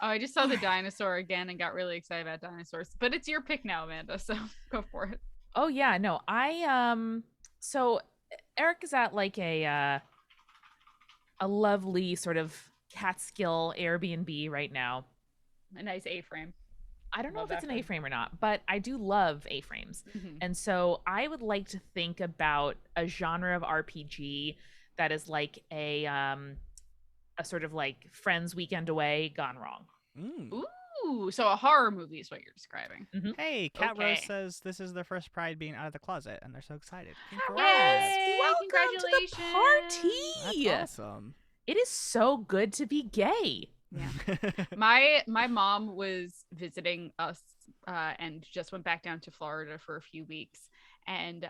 Oh, I just saw the dinosaur again and got really excited about dinosaurs. But it's your pick now, Amanda, so go for it. Oh yeah, no. So Eric is at like a lovely sort of Catskill Airbnb right now. A nice A-frame. I don't know if it's an A-frame or not, but I do love A-frames. And so I would like to think about a genre of RPG that is like a sort of like Friends Weekend Away gone wrong. Ooh, so a horror movie is what you're describing. Hey, Cat Rose says this is their first Pride being out of the closet, and they're so excited. Yay! Welcome Congratulations. to the party. That's awesome. It is so good to be gay. Yeah. My mom was visiting us and just went back down to Florida for a few weeks, and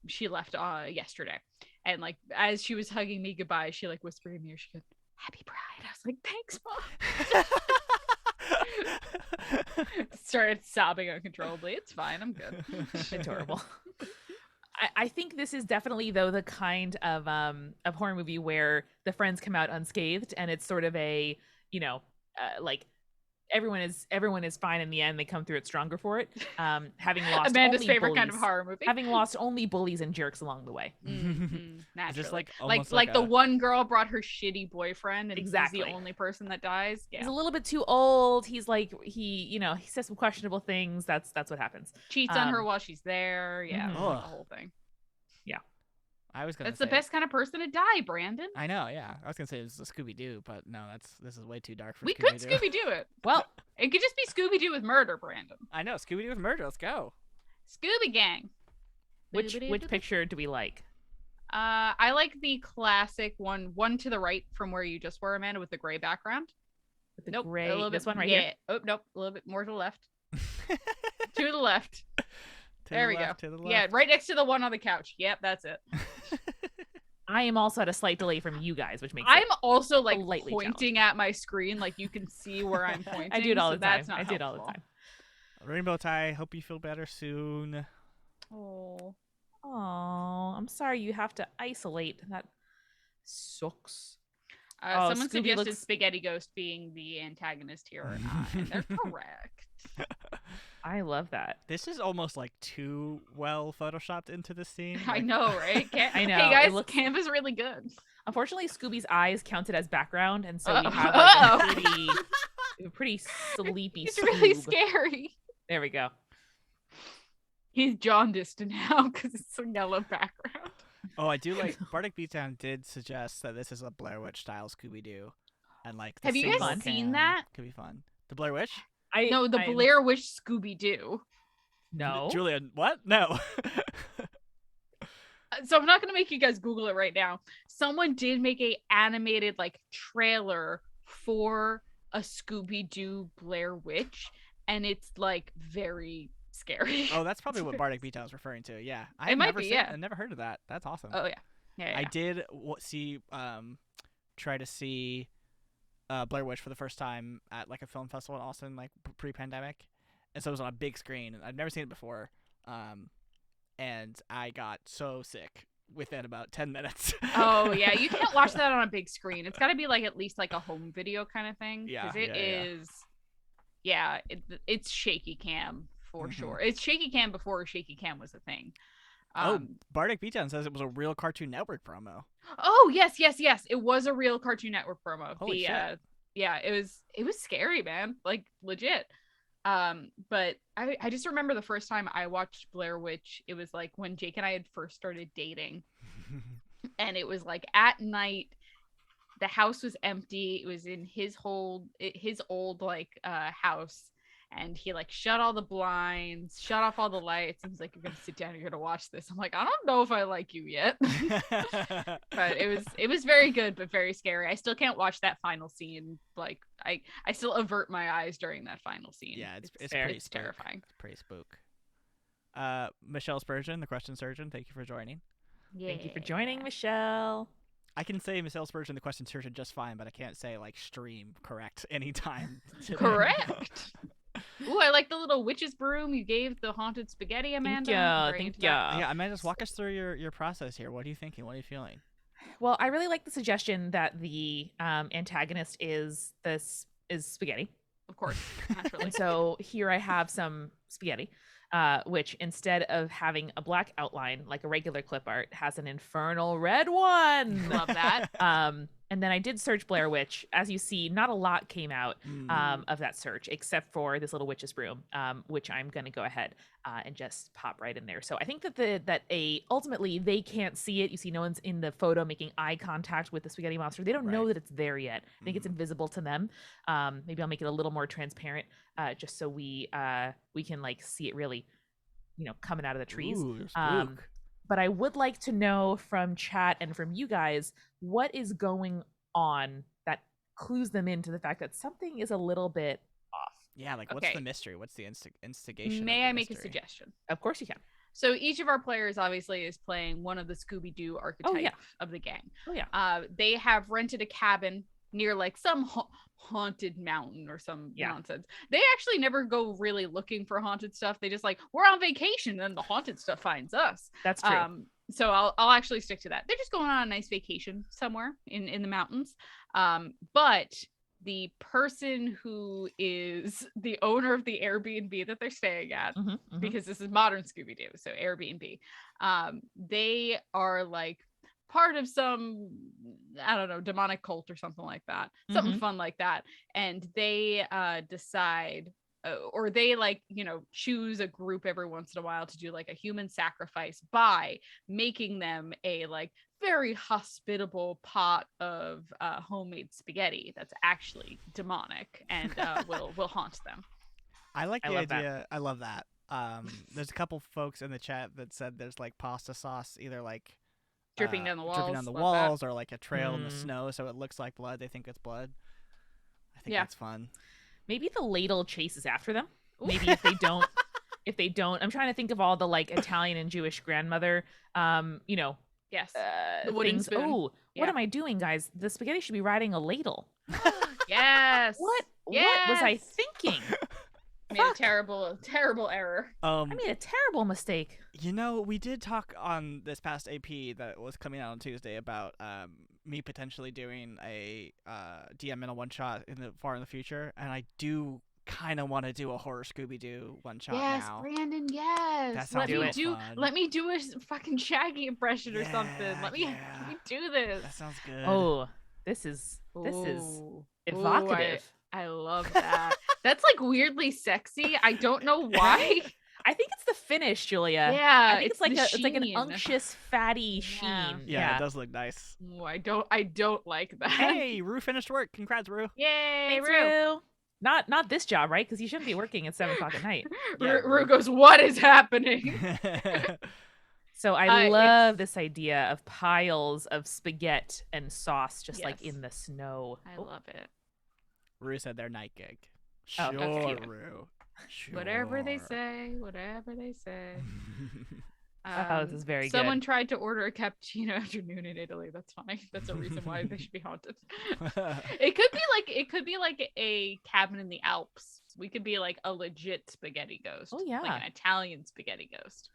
she left yesterday. And like as she was hugging me goodbye, she like whispered in my ear, she goes, "Happy Pride." I was like, "Thanks, Mom." Started sobbing uncontrollably. It's fine. I'm good. Adorable. I think this is definitely though the kind of horror movie where the friends come out unscathed, and it's sort of a like everyone is fine in the end. They come through it stronger for it. Having lost Amanda's only favorite bullies, kind of horror movie. having lost only bullies and jerks along the way. Naturally. Just like the one girl brought her shitty boyfriend, and Exactly. he's the only person that dies. Yeah. He's a little bit too old. He's like he says some questionable things. That's what happens. Cheats on her while she's there. Yeah, Mhm. like the whole thing. Yeah. I was gonna That's say the best kind of person to die, Brandon. I know, yeah. I was gonna say it was a Scooby Doo, but no, this is way too dark for We Scooby could Doo. Scooby Doo it. Well, It could just be Scooby Doo with murder, Brandon. I know, Scooby Doo with murder. Let's go. Scooby Gang. which picture do we like? I like the classic one to the right from where you just were, Amanda, with the gray background. With the Nope, gray, a little this bit, one right yeah. here. Oh, nope, a little bit more to the left. To the left. There we go. To the left. Yeah, right next to the one on the couch. Yep, that's it. I am also at a slight delay from you guys, which makes I'm it also like slightly pointing at my screen, like you can see where I'm pointing. I do it all so the time. That's not I do it all the helpful. time. Rainbow Tie, hope you feel better soon. Oh. Oh, I'm sorry you have to isolate. That sucks. Someone Scooby suggested looks- Spaghetti Ghost being the antagonist here or not, and they're correct. I love that. This is almost like too well photoshopped into the scene. I Like, know, right? I know, Hey it guys, looks- Camp is really good. Unfortunately, Scooby's eyes counted as background, and so we Uh-oh. have like Uh-oh. a pretty sleepy It's really Scoob. scary. There we go. He's jaundiced now because it's a yellow background. Oh, I do like Bardic Beatdown did suggest that this is a Blair Witch style Scooby Doo, and like the Have you guys single seen cam that? Could be fun. The Blair Witch? No, the Blair Witch Scooby Doo. No. Julia, what? No. So I'm not gonna make you guys Google it right now. Someone did make a animated like trailer for a Scooby Doo Blair Witch, and it's like very scary. Oh, that's probably what Bardic Beatdown was referring to. Yeah, It might be, yeah. I never heard of that. That's awesome. Oh yeah, yeah. I did try to see Blair Witch for the first time at like a film festival in Austin, like pre-pandemic, and so it was on a big screen. I'd never seen it before, and I got so sick within about 10 minutes. Oh yeah, you can't watch that on a big screen. It's got to be like at least like a home video kind of thing. Yeah, because it is. Yeah, it's shaky cam for sure. It's shaky cam before shaky cam was a thing. Bardic Beatdown says it was a real Cartoon Network promo. Oh yes. It was a real Cartoon Network promo. Holy shit. Yeah, it was scary, man. Like legit. But I just remember the first time I watched Blair Witch, it was like when Jake and I had first started dating. And it was like at night, the house was empty. It was in his old like house, and he like shut all the blinds, shut off all the lights, and he's like, "You're gonna sit down, you're gonna watch this." I'm like, I don't know if I like you yet. But it was very good, but very scary. I still can't watch that final scene. Like I still avert my eyes during that final scene. Yeah, it's it's terrifying. It's pretty spook. Michelle Spurgeon, the question surgeon, thank you for joining. Yeah. Thank you for joining, Michelle. I can say Michelle Spurgeon, the question surgeon, just fine, but I can't say like stream correct anytime. today. Correct. Ooh, I like the little witch's broom you gave the haunted spaghetti, Amanda. I'm very Thank into you. that. Yeah, Amanda, just walk us through your process here. What are you thinking? What are you feeling? Well, I really like the suggestion that the antagonist is spaghetti. Of course, naturally. And so here I have some spaghetti, which instead of having a black outline like a regular clip art, has an infernal red one. Love that. And then I did search Blair Witch. As you see, not a lot came out of that search, except for this little witch's broom, which I'm going to go ahead and just pop right in there. So I think that ultimately they can't see it. You see no one's in the photo making eye contact with the spaghetti monster. They don't know that it's there yet. I think it's invisible to them. Maybe I'll make it a little more transparent just so we can like see it really, coming out of the trees. Ooh, spook. But I would like to know from chat and from you guys what is going on that clues them into the fact that something is a little bit off. Yeah, like what's Okay. the mystery? What's the instigation? May of the I make a mystery? suggestion? Of course you can. So each of our players obviously is playing one of the Scooby-Doo archetype of the gang. Oh yeah. They have rented a cabin near like some haunted mountain or some nonsense. They actually never go really looking for haunted stuff. They just like, we're on vacation and the haunted stuff finds us. That's true. So I'll actually stick to that. They're just going on a nice vacation somewhere in the mountains. But the person who is the owner of the Airbnb that they're staying at, because this is modern Scooby-Doo, so Airbnb, they are like part of some, I don't know, demonic cult or something like that, something fun like that. And they decide or they like, choose a group every once in a while to do like a human sacrifice by making them a like very hospitable pot of homemade spaghetti that's actually demonic and will haunt them. I like I the love that. idea. I love that. There's a couple folks in the chat that said there's like pasta sauce, either like Dripping down the dripping down walls. the Love that. walls, or like a trail in the Mm. snow, so it looks like blood. They think it's blood. I think Yeah. that's fun. Maybe the ladle chases after them. Ooh. Maybe if they don't, I'm trying to think of all the like Italian and Jewish grandmother, Yes. The wooden things. spoon. Oh, Yeah. what am I doing, guys? The spaghetti should be riding a ladle. Yes. What Yes. was I thinking? Made a Fuck. terrible error. I made a terrible mistake. We did talk on this past AP that was coming out on Tuesday about me potentially doing a DM in a one shot far in the future, and I do kind of want to do a horror Scooby-Doo one shot Yes, now. Brandon. Yes. That Let sounds me fun. let me do a fucking Shaggy impression or something. Yeah, Let me do this. That sounds good. Oh, this is Ooh. evocative. I love that. That's like weirdly sexy. I don't know why. I think it's the finish, Julia. Yeah, I think it's like an sheen. unctuous, fatty Yeah. sheen. Yeah, it does look nice. Ooh, I don't like that. Hey, Rue finished work. Congrats, Rue. Yay, Thanks, Rue. Rue. Not this job, right? Because you shouldn't be working at 7:00 at night. Yeah, Rue goes, what is happening? So I love this idea of piles of spaghetti and sauce just like Yes. in the snow. I love it. Rue said their night gig. Oh, Sure, okay. Rue. Sure. Whatever they say, whatever they say. Oh, this is very Someone good. tried to order a cappuccino afternoon in Italy. That's funny. That's a reason why they should be haunted. It could be like a cabin in the Alps. We could be like a legit spaghetti ghost. Oh, yeah. Like an Italian spaghetti ghost.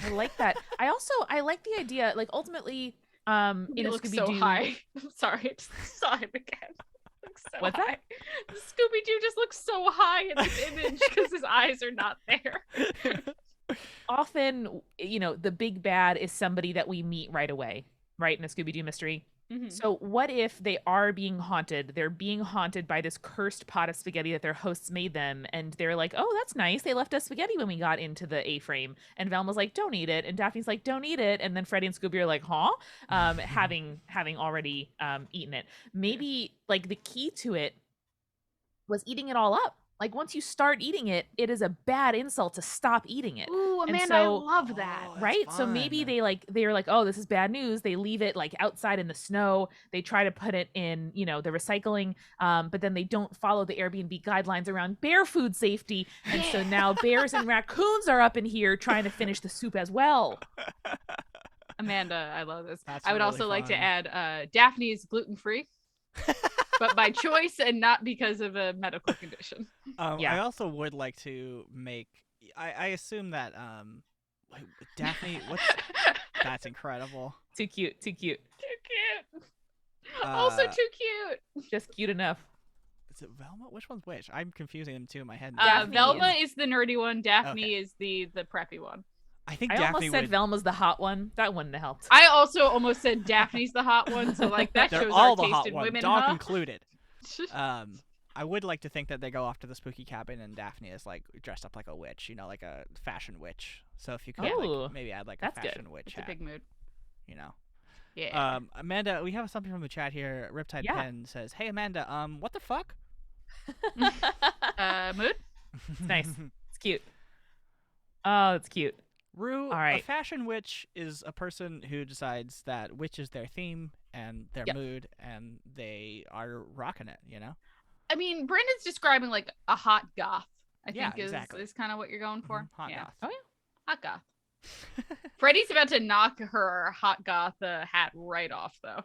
I like that. I like the idea. Like ultimately, in It a looks Scooby-Doo. so high. I'm sorry, I just saw him again. Looks so What's high. that? Scooby-Doo just looks so high in this image because his eyes are not there. Often, the big bad is somebody that we meet right away, right? In a Scooby-Doo mystery. Mhm. So what if they are being haunted? They're being haunted by this cursed pot of spaghetti that their hosts made them. And they're like, oh, that's nice. They left us spaghetti when we got into the A-frame. And Velma's like, don't eat it. And Daphne's like, don't eat it. And then Freddy and Scooby are like, huh? Having already eaten it. Maybe like the key to it was eating it all up. Like once you start eating it, it is a bad insult to stop eating it. Ooh, And Amanda, I so- love that. Oh, that's Right? So maybe fun. they're like, oh, this is bad news. They leave it like outside in the snow. They try to put it in, the recycling, but then they don't follow the Airbnb guidelines around bear food safety. And so now bears and raccoons are up in here trying to finish the soup as well. Amanda, I love this. That's I would really also like to fun. add Daphne is gluten-free, but by choice and not because of a medical condition. Yeah. I also would like to make. I assume that wait, Daphne. That's incredible. Too cute. Too cute. Also too cute. Just cute enough. Is it Velma? Which one's which? I'm confusing them two in my head. Daphne Velma is the nerdy one. Daphne Okay. is the preppy one. I think I Daphne almost said would. Velma's the hot one. That wouldn't have helped. I also almost said Daphne's the hot one, so like that They're shows all our the taste hot in ones, women, dog huh? included. I would like to think that they go off to the spooky cabin and Daphne is like dressed up like a witch, like a fashion witch. So if you could Oh, like, maybe add like that's a good. fashion witch It's a hat, big mood. you know. Yeah. Amanda, we have something from the chat here. Riptide Yeah. Pen says, "Hey Amanda, what the fuck?" Mood? It's nice. It's cute. Oh, it's cute. Rue, All right. a fashion witch is a person who decides that witch is their theme and their Yep. mood, and they are rocking it. I mean, Brandon's describing like a hot goth. I Yeah, think exactly. is kind of what you're going for. Hot yeah. goth. Oh, yeah. Hot goth. Freddie's about to knock her hot goth hat right off, though.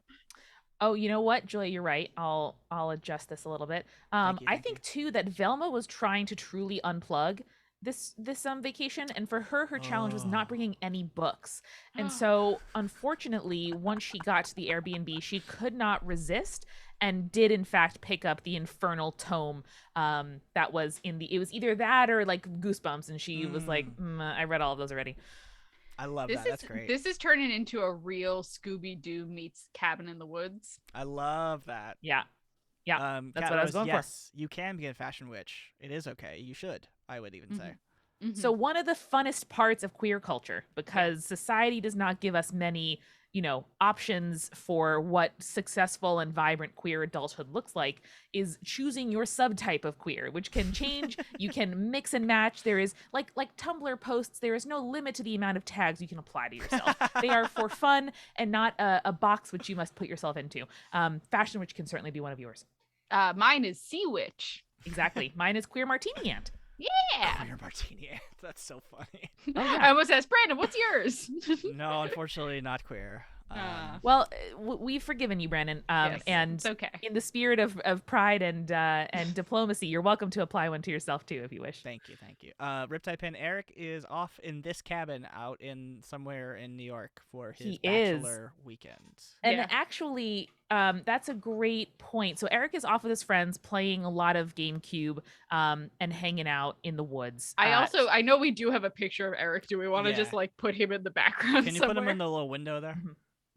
Oh, you know what, Julia, you're right. I'll adjust this a little bit. Thank you, I thank think too that Velma was trying to truly unplug this vacation, and for her challenge was not Oh. bringing any books. And so unfortunately, once she got to the Airbnb, she could not resist and did in fact pick up the infernal tome that was it was either that or like Goosebumps, and she was like, I read all of those already. I love that. That's great. This is turning into a real Scooby-Doo meets Cabin in the Woods. I love that. Yeah. Yeah, that's what I was going for. Yes, you can be a fashion witch. It is okay. You should. I would even say. So one of the funnest parts of queer culture, because society does not give us many, options for what successful and vibrant queer adulthood looks like, is choosing your subtype of queer, which can change. You can mix and match. There is like Tumblr posts. There is no limit to the amount of tags you can apply to yourself. They are for fun and not a box which you must put yourself into. Fashion witch can certainly be one of yours. Mine is Sea Witch. Exactly. Mine is queer martini ant. Yeah. Queer martini. That's so funny. I almost asked Brandon, what's yours? No, unfortunately, not queer. Well, we've forgiven you, Brandon. Yes, and it's okay. in the spirit of pride and diplomacy, you're welcome to apply one to yourself too, if you wish. Thank you. Riptide Pen Eric is off in this cabin out in somewhere in New York for his bachelor weekend. And actually, that's a great point. So Eric is off with his friends playing a lot of GameCube and hanging out in the woods. I know we do have a picture of Eric. Do we want to just put him in the background? Can you somewhere? put him in the little window there?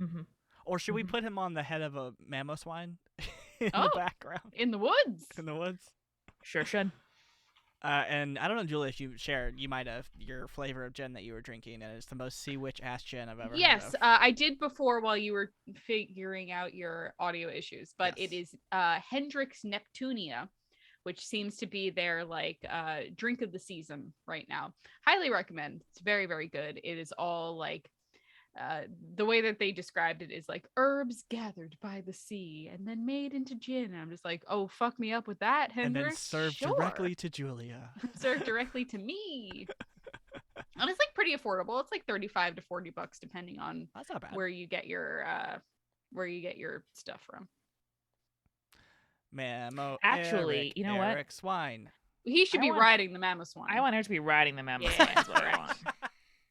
Mm-hmm. Or should we put him on the head of a mammoth swine in the background? In the woods. In the woods. Sure should. And I don't know, Julia, if you shared, you might have your flavor of gin that you were drinking, and it's the most sea witch ass gin I've ever heard of. I did before while you were figuring out your audio issues, but it is Hendrick's Neptunia, which seems to be their drink of the season right now. Highly recommend. It's very, very good. It is all the way that they described it is like herbs gathered by the sea and then made into gin. And I'm just like, oh, fuck me up with that, Hendrix. And then served directly to Julia. Served directly to me. And it's pretty affordable. It's $35 to $40 depending on That's not bad. where you get your stuff from. Actually, you know Eric Swine. He should be riding the mammoth swine. I want her to be riding the mammoth swine. That's what I want.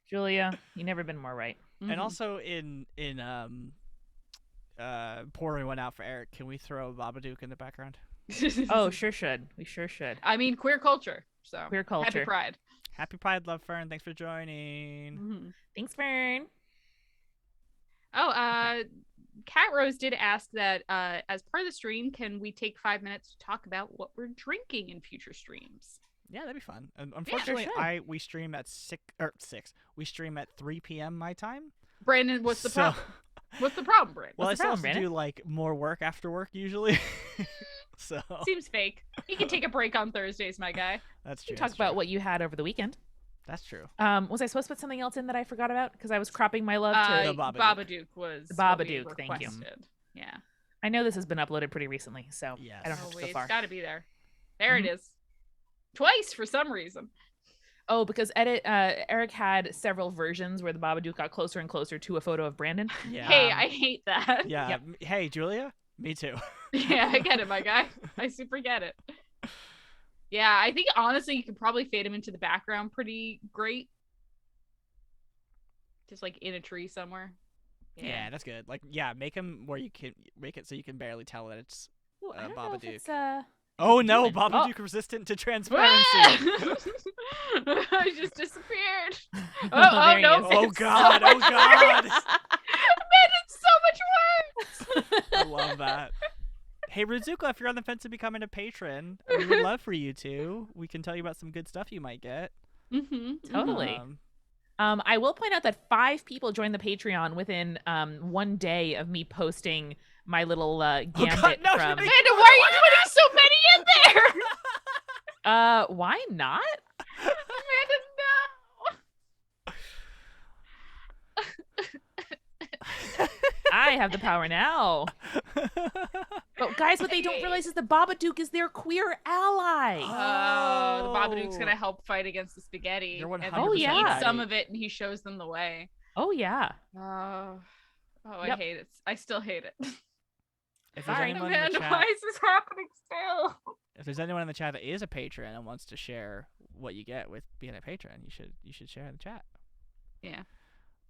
Julia, you've never been more right. And also in pouring one out for Eric, can we throw Babadook in the background? Oh, sure should. We sure should. I mean, queer culture. So queer culture. Happy Pride. Happy Pride, Love Fern. Thanks for joining. Thanks, Fern. Oh, Cat Rose did ask that as part of the stream, can we take 5 minutes to talk about what we're drinking in future streams? Yeah, that'd be fun. Unfortunately, we stream at 6. We stream at 3 p.m. my time. Brandon, what's the problem? What's the problem, Brandon? Well, I still have to do more work after work usually. So seems fake. You can take a break on Thursdays, my guy. That's true. Talk about what you had over the weekend. That's true. Was I supposed to put something else in that I forgot about? Because I was cropping my love to the Babadook. Babadook was the Babadook. Thank you. Yeah. I know this has been uploaded pretty recently, so I don't have to go far. It's got to be there. There it is. Twice for some reason. Oh, because Eric had several versions where the Babadook got closer and closer to a photo of Brandon. Yeah. Hey, I hate that. Yeah. Yep. Hey, Julia. Me too. Yeah, I get it, my guy. I super get it. Yeah, I think honestly you could probably fade him into the background pretty great. Just in a tree somewhere. Yeah, that's good. Make him where you can make it so you can barely tell that it's Babadook. Oh no, Babadook resistant to transparency. I just disappeared. Oh no. Oh god, oh god. Man, it's so much worse. I love that. Hey, Rizuka, if you're on the fence of becoming a patron, we would love for you to. We can tell you about some good stuff you might get. Totally. I will point out that 5 people joined the Patreon within 1 day of me posting my little gambit God, no, from. Amanda, why are you putting so many in there? Why not? Amanda, no. I have the power now. But guys, what they don't realize is the Babadook is their queer ally. Oh, the Babadook's gonna help fight against the spaghetti. And he eats some of it and he shows them the way. Oh yeah. I hate it. I still hate it. Sorry, Amanda, why is this happening still? If there's anyone in the chat that is a patron and wants to share what you get with being a patron, you should share in the chat. Yeah.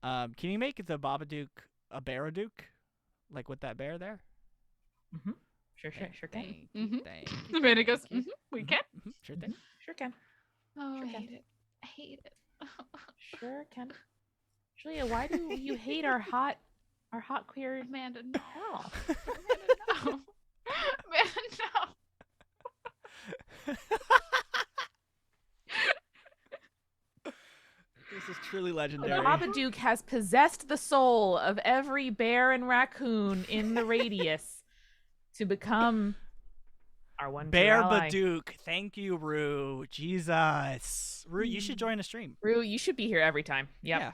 Can you make the Babadook a Bearadook? With that bear there? Mm-hmm. Sure can. Thank you. Amanda goes, we can. Sure thing. Sure can. Oh, sure I hate it. I hate it. Sure can. Julia, why do you hate our hot queer Amanda? No. pal? Amanda, no. Amanda, This is truly The legendary. Babadook has possessed the soul of every bear and raccoon in the radius to become our one true Bear ally. Badook. Thank you, Rue. Jesus. Rue, you should join a stream. Rue, you should be here every time. Yep. Yeah.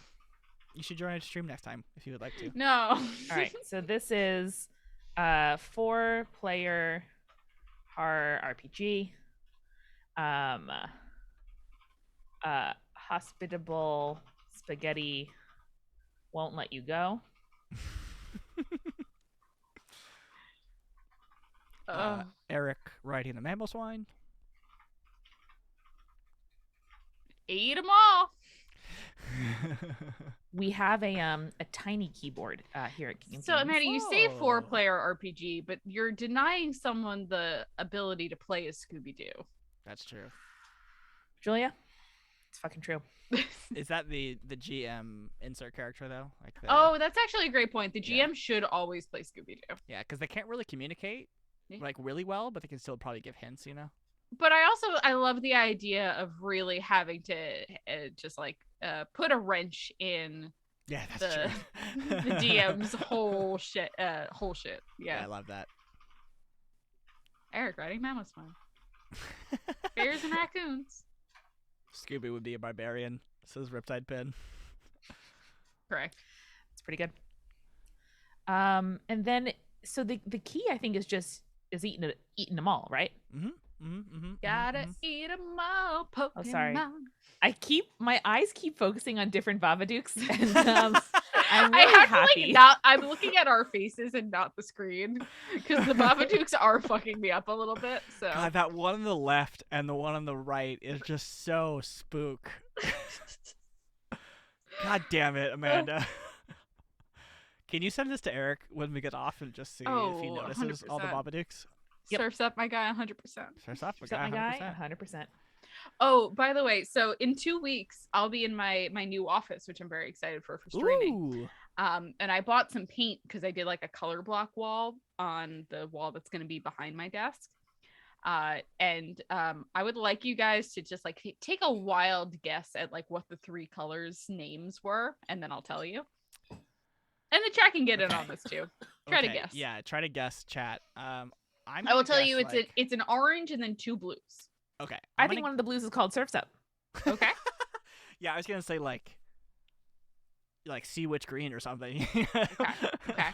You should join a stream next time if you would like to. No. All right. So this is 4-player horror RPG. Hospitable spaghetti won't let you go. Eric riding the mammal swine. Eat them all. We have a tiny keyboard here at King of So, Games. Amanda, you say Oh. 4-player RPG, but you're denying someone the ability to play as Scooby-Doo. That's true. Julia, it's fucking true. Is that the GM insert character though? Like the, Oh, that's actually a great point. The GM Yeah. should always play Scooby-Doo. yeah, because they can't really communicate Yeah. like really well, but they can still probably give hints, you know. But I love the idea of really having to just like put a wrench in Yeah, that's the true. the DM's whole shit. Yeah, Yeah. I love that. Eric riding mammoth swine. Bears and raccoons. Scooby would be a barbarian. Says Riptide Pin. Correct. It's pretty good. And then so the key I think is eating them all, right? Gotta eat 'em all, Pokemon. Oh, sorry. My eyes keep focusing on different Babadooks, and I'm really I have happy. to, like, not. I'm looking at our faces and not the screen because the Babadooks are fucking me up a little bit. So God, that one on the left and the one on the right is just so spook. God damn it, Amanda. Can you send this to Eric when we get off and just see if he Oh, notices all the 100%. Babadooks? Yep. Surfs up my guy 100%. Surf's up, What's up, my guy? 100%. 100%. Oh, by the way, so in 2 weeks I'll be in my new office, which I'm very excited for streaming. Ooh. And I bought some paint because I did like a color block wall on the wall that's going to be behind my desk. And I would like you guys to just like take a wild guess at like what the 3 colors names were, and then I'll tell you. And the chat can get in on this too. Try to Okay, guess. Yeah, try to guess, chat. I will tell you it's an orange and then 2 blues. Okay. I think one of the blues is called Surf's Up. Okay. Yeah, I was gonna say like Sea Witch Green or something. Okay.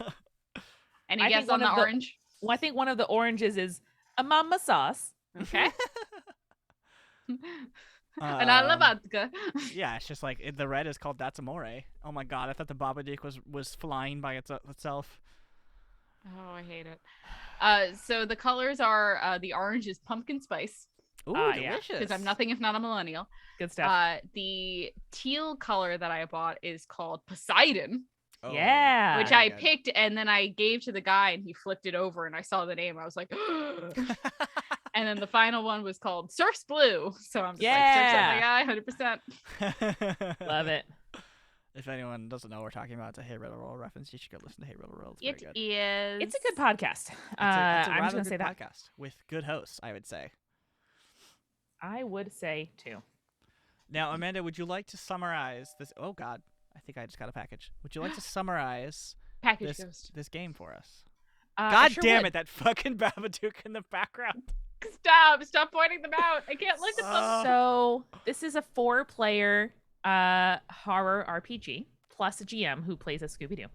Any I guess think on one the of the- orange? Well, I think one of the oranges is a mama sauce. Okay. And I love vodka. Yeah, it's just like the red is called That's Amore. Oh my god, I thought the Babadook was flying by itself. Oh, I hate it. So the colors are the orange is pumpkin spice Ooh, Yeah. delicious. because I'm nothing if not a millennial. Good stuff. The teal color that I bought is called Poseidon, Oh, Yeah. which very I good. picked and then I gave to the guy and he flipped it over and I saw the name. I was like, and then the final one was called Surf's Blue. So I'm just like, Surf's Up my guy, 100%. Love it. If anyone doesn't know what we're talking about, it's a Hey Riddle Roll reference. You should go listen to Hey Riddle Roll. It's It very good. is. It's a good podcast. It's a I'm rather just gonna good say that. podcast with good hosts, I would say. I would say too. Now, Amanda, would you like to summarize this? Oh God, I think I just got a package. Would you like to summarize Package Ghost. this game for us? I God sure damn would. it, that fucking Babadook in the background. Stop pointing them out. I can't look at them. So this is a 4-player horror RPG plus a GM who plays as Scooby-Doo.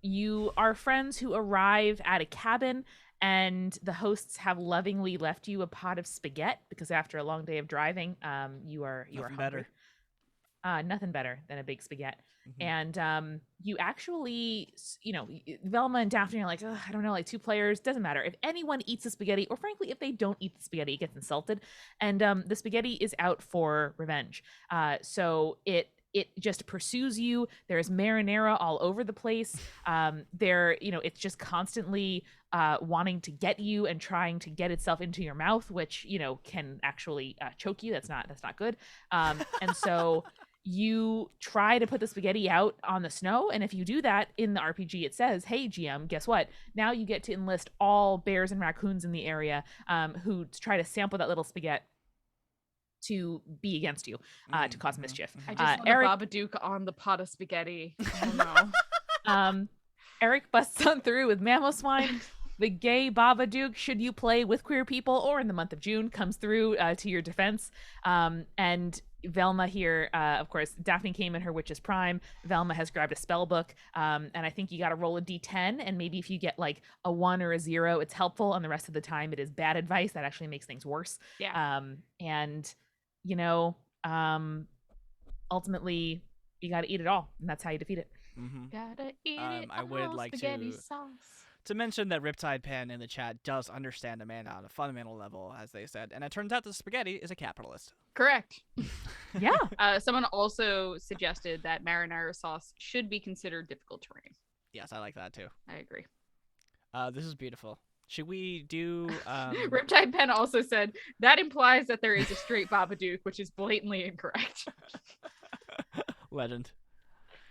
You are friends who arrive at a cabin, and the hosts have lovingly left you a pot of spaghetti because after a long day of driving, you are Nothing hungry. Nothing better than a big spaghetti. Mhm. And you actually, Velma and Daphne are like, "Ugh, I don't know, like 2 players, doesn't matter. If anyone eats the spaghetti, or frankly, if they don't eat the spaghetti, it gets insulted. And the spaghetti is out for revenge. So it just pursues you. There's marinara all over the place. It's just constantly wanting to get you and trying to get itself into your mouth, which, can actually choke you. That's not good. And so you try to put the spaghetti out on the snow. And if you do that in the RPG, it says, hey, GM, guess what? Now you get to enlist all bears and raccoons in the area who try to sample that little spaghetti to be against you, to cause mischief. I just want Eric, a Babadook on the pot of spaghetti. Oh no. Eric busts on through with Mammo Swine. The gay Babadook, should you play with queer people or in the month of June, comes through to your defense. And Velma here, of course, Daphne came in her Witch's Prime. Velma has grabbed a spell book. And I think you got to roll a d10. And maybe if you get like a 1 or a 0, it's helpful. And the rest of the time, it is bad advice. That actually makes things worse. Yeah. And, ultimately, you got to eat it all. And that's how you defeat it. Gotta eat it. I would like spaghetti sauce. to mention that Riptide Pen in the chat does understand Amanda on a fundamental level, as they said, and it turns out that spaghetti is a capitalist. Correct. Yeah. Someone also suggested that marinara sauce should be considered difficult terrain. Yes, I like that too. I agree. This is beautiful. Should we do... Riptide Pen also said, that implies that there is a straight Babadook, which is blatantly incorrect. Legend.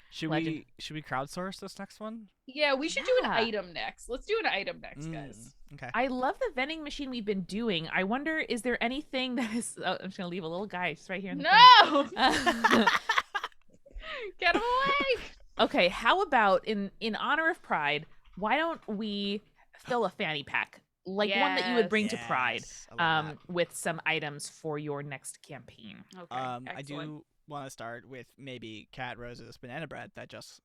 Should we crowdsource this next one? Yeah, we should do an item next. Let's do an item next, guys. Okay. I love the vending machine we've been doing. I wonder, is there anything that is... Oh, I'm just going to leave a little guy just right here in the No! Get him away! Okay, how about, in honor of Pride, why don't we fill a fanny pack? Like one that you would bring to Pride with some items for your next campaign. Okay, I do want to start with maybe Cat Rose's banana bread that just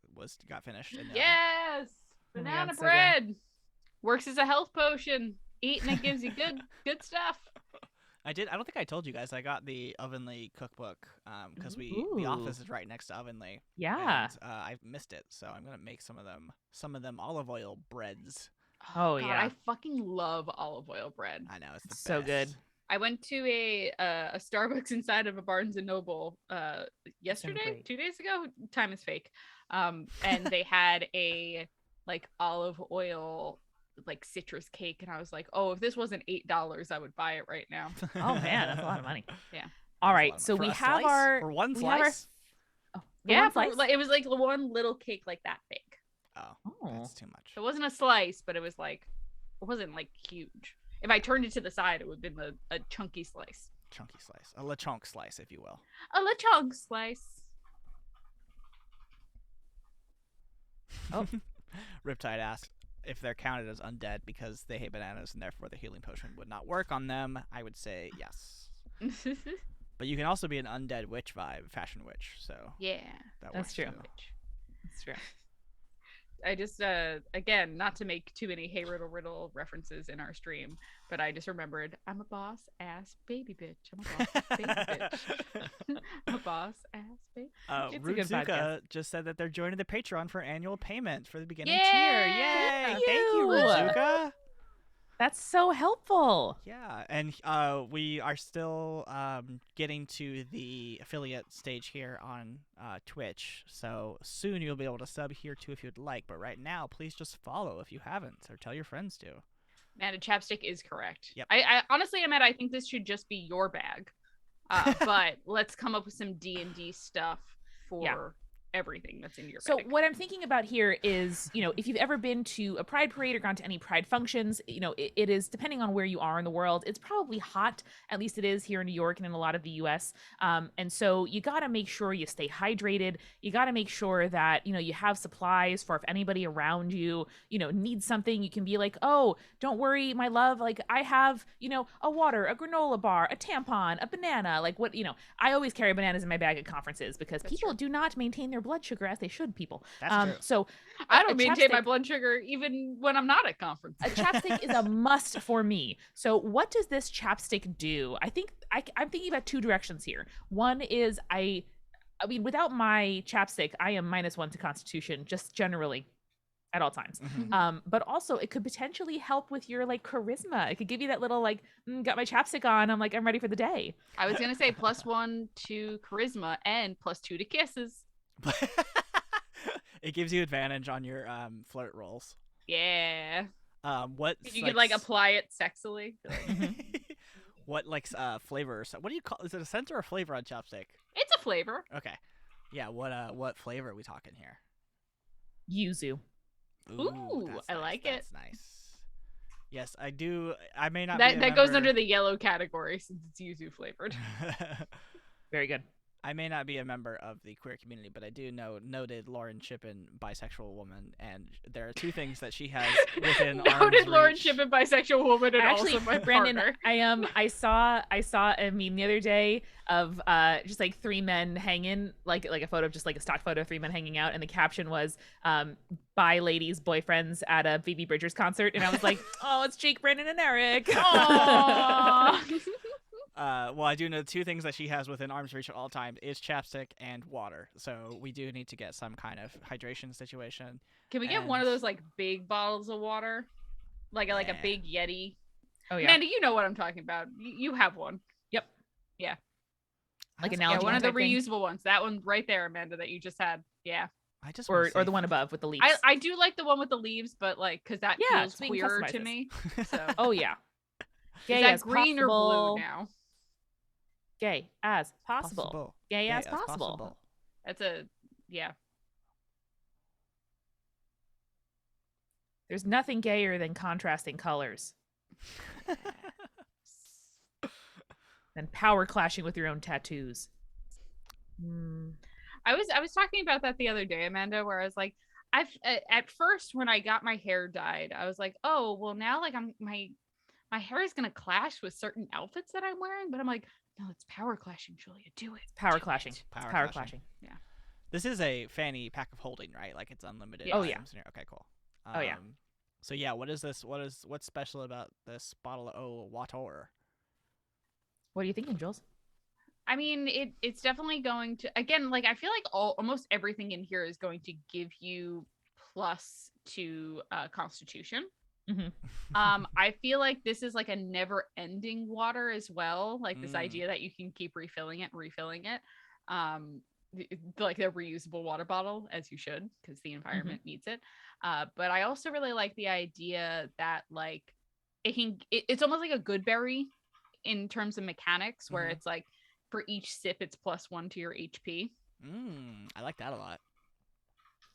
got finished. Yes! Banana bread! Works as a health potion. Eating it gives you good stuff. I don't think I told you guys I got the Ovenly cookbook because the office is right next to Ovenly. Yeah. And, I missed it, so I'm gonna make some of them olive oil breads. Oh, God, yeah. I fucking love olive oil bread. I know, it's the best. So good. I went to a Starbucks inside of a Barnes and Noble yesterday, 2 days ago. Time is fake. And they had a like olive oil like citrus cake, and I was like, oh, if this wasn't $8, I would buy it right now. Oh man, that's a lot of money. Yeah. All right, so we have our for one slice. It was like one little cake like that big. Oh, that's too much. It wasn't a slice, but it wasn't like huge. If I turned it to the side, it would have been a chunky slice. Chunky slice. A lechonk slice, if you will. A lechonk slice. Oh. Riptide asked if they're counted as undead because they hate bananas and therefore the healing potion would not work on them. I would say yes. But you can also be an undead witch vibe, fashion witch. So yeah, that's true. Too. That's true. I just again, not to make too many Hey Riddle Riddle references in our stream, but I just remembered I'm a boss ass baby bitch. I'm a boss ass baby bitch. I'm a boss ass baby. Rudzuka just said that they're joining the Patreon for annual payment for the beginning Yay! tier. Yay! Thank you, Rudzuka. That's so helpful. Yeah, and we are still getting to the affiliate stage here on Twitch, so soon you'll be able to sub here too if you'd like, but right now, please just follow if you haven't, or tell your friends to. Man, a chapstick is correct. Yep. I honestly, Ahmed, I think this should just be your bag, but let's come up with some D&D stuff for everything that's in your bag. So what I'm thinking about here is, if you've ever been to a Pride parade or gone to any Pride functions, it is, depending on where you are in the world, it's probably hot. At least it is here in New York and in a lot of the US. And so you got to make sure you stay hydrated. You got to make sure that, you have supplies for if anybody around you, needs something, you can be like, oh, don't worry, my love. Like I have, a water, a granola bar, a tampon, a banana, like what, I always carry bananas in my bag at conferences because people do not maintain their blood sugar as they should, people. That's true. So I don't maintain my blood sugar even when I'm not at conference. A chapstick is a must for me. So what does this chapstick do? I think I'm thinking about two directions here. One is I mean, without my chapstick, I am -1 to Constitution, just generally at all times. Mm-hmm. But also it could potentially help with your like charisma. It could give you that little like, got my chapstick on. I'm ready for the day. I was going to say +1 to charisma and +2 to kisses. It gives you advantage on your flirt rolls. Yeah. What you could like apply it sexily. What flavor? What do you call? Is it a scent or a flavor on chapstick? It's a flavor. Okay. Yeah. What flavor are we talking here? Yuzu. Ooh, I like it. That's nice. Yes, I do. I may not That be a that goes member- under the yellow category since it's yuzu flavored. Very good. I may not be a member of the queer community, but I do know noted Lauren Shippen, bisexual woman, and there are two things that she has within arm's Noted Lauren reach. Shippen, bisexual woman, and Actually, also my Brandon, partner. I saw a meme the other day of just like three men hanging, like a photo of just like a stock photo of three men hanging out, and the caption was bi ladies boyfriends at a Phoebe Bridgers concert, and I was like, oh, it's Jake, Brandon, and Eric. Aww. Well, I do know two things that she has within arm's reach at all times is chapstick and water. So we do need to get some kind of hydration situation. Can we get one of those like big bottles of water, like a big Yeti? Oh yeah, Amanda, you know what I'm talking about. You have one. Yep. Yeah. Like an Yeah, algae one of the type thing? reusable ones. That one right there, Amanda, that you just had. Yeah. I just or the one above with the leaves. I do like the one with the leaves, but like because that Yeah, feels so we can queerer customize to this. me. So Oh yeah, is that green or blue now? Gay as possible. Gay as possible. That's a yeah. There's nothing gayer than contrasting colors. Than power clashing with your own tattoos. I was talking about that the other day, Amanda, where I was like, I've at first when I got my hair dyed, I was like, oh well, now like my hair is gonna clash with certain outfits that I'm wearing, but I'm like, no, it's power clashing, Julia. Do it. Power Do clashing. it. Power clashing. Yeah. This is a fanny pack of holding, right? Like it's unlimited. Yeah. Oh, yeah. items in here. Okay, cool. Oh, yeah. So yeah, what is this? What's special about this bottle of water? What are you thinking, Jules? I mean, it's definitely going to, again, like I feel like almost everything in here is going to give you plus to Constitution. Mm-hmm. I feel like this is like a never ending water as well, like this idea that you can keep refilling it. Like their reusable water bottle, as you should, because the environment needs it. But I also really like the idea that like it's almost like a good berry in terms of mechanics, where it's like for each sip it's +1 to your HP. I like that a lot.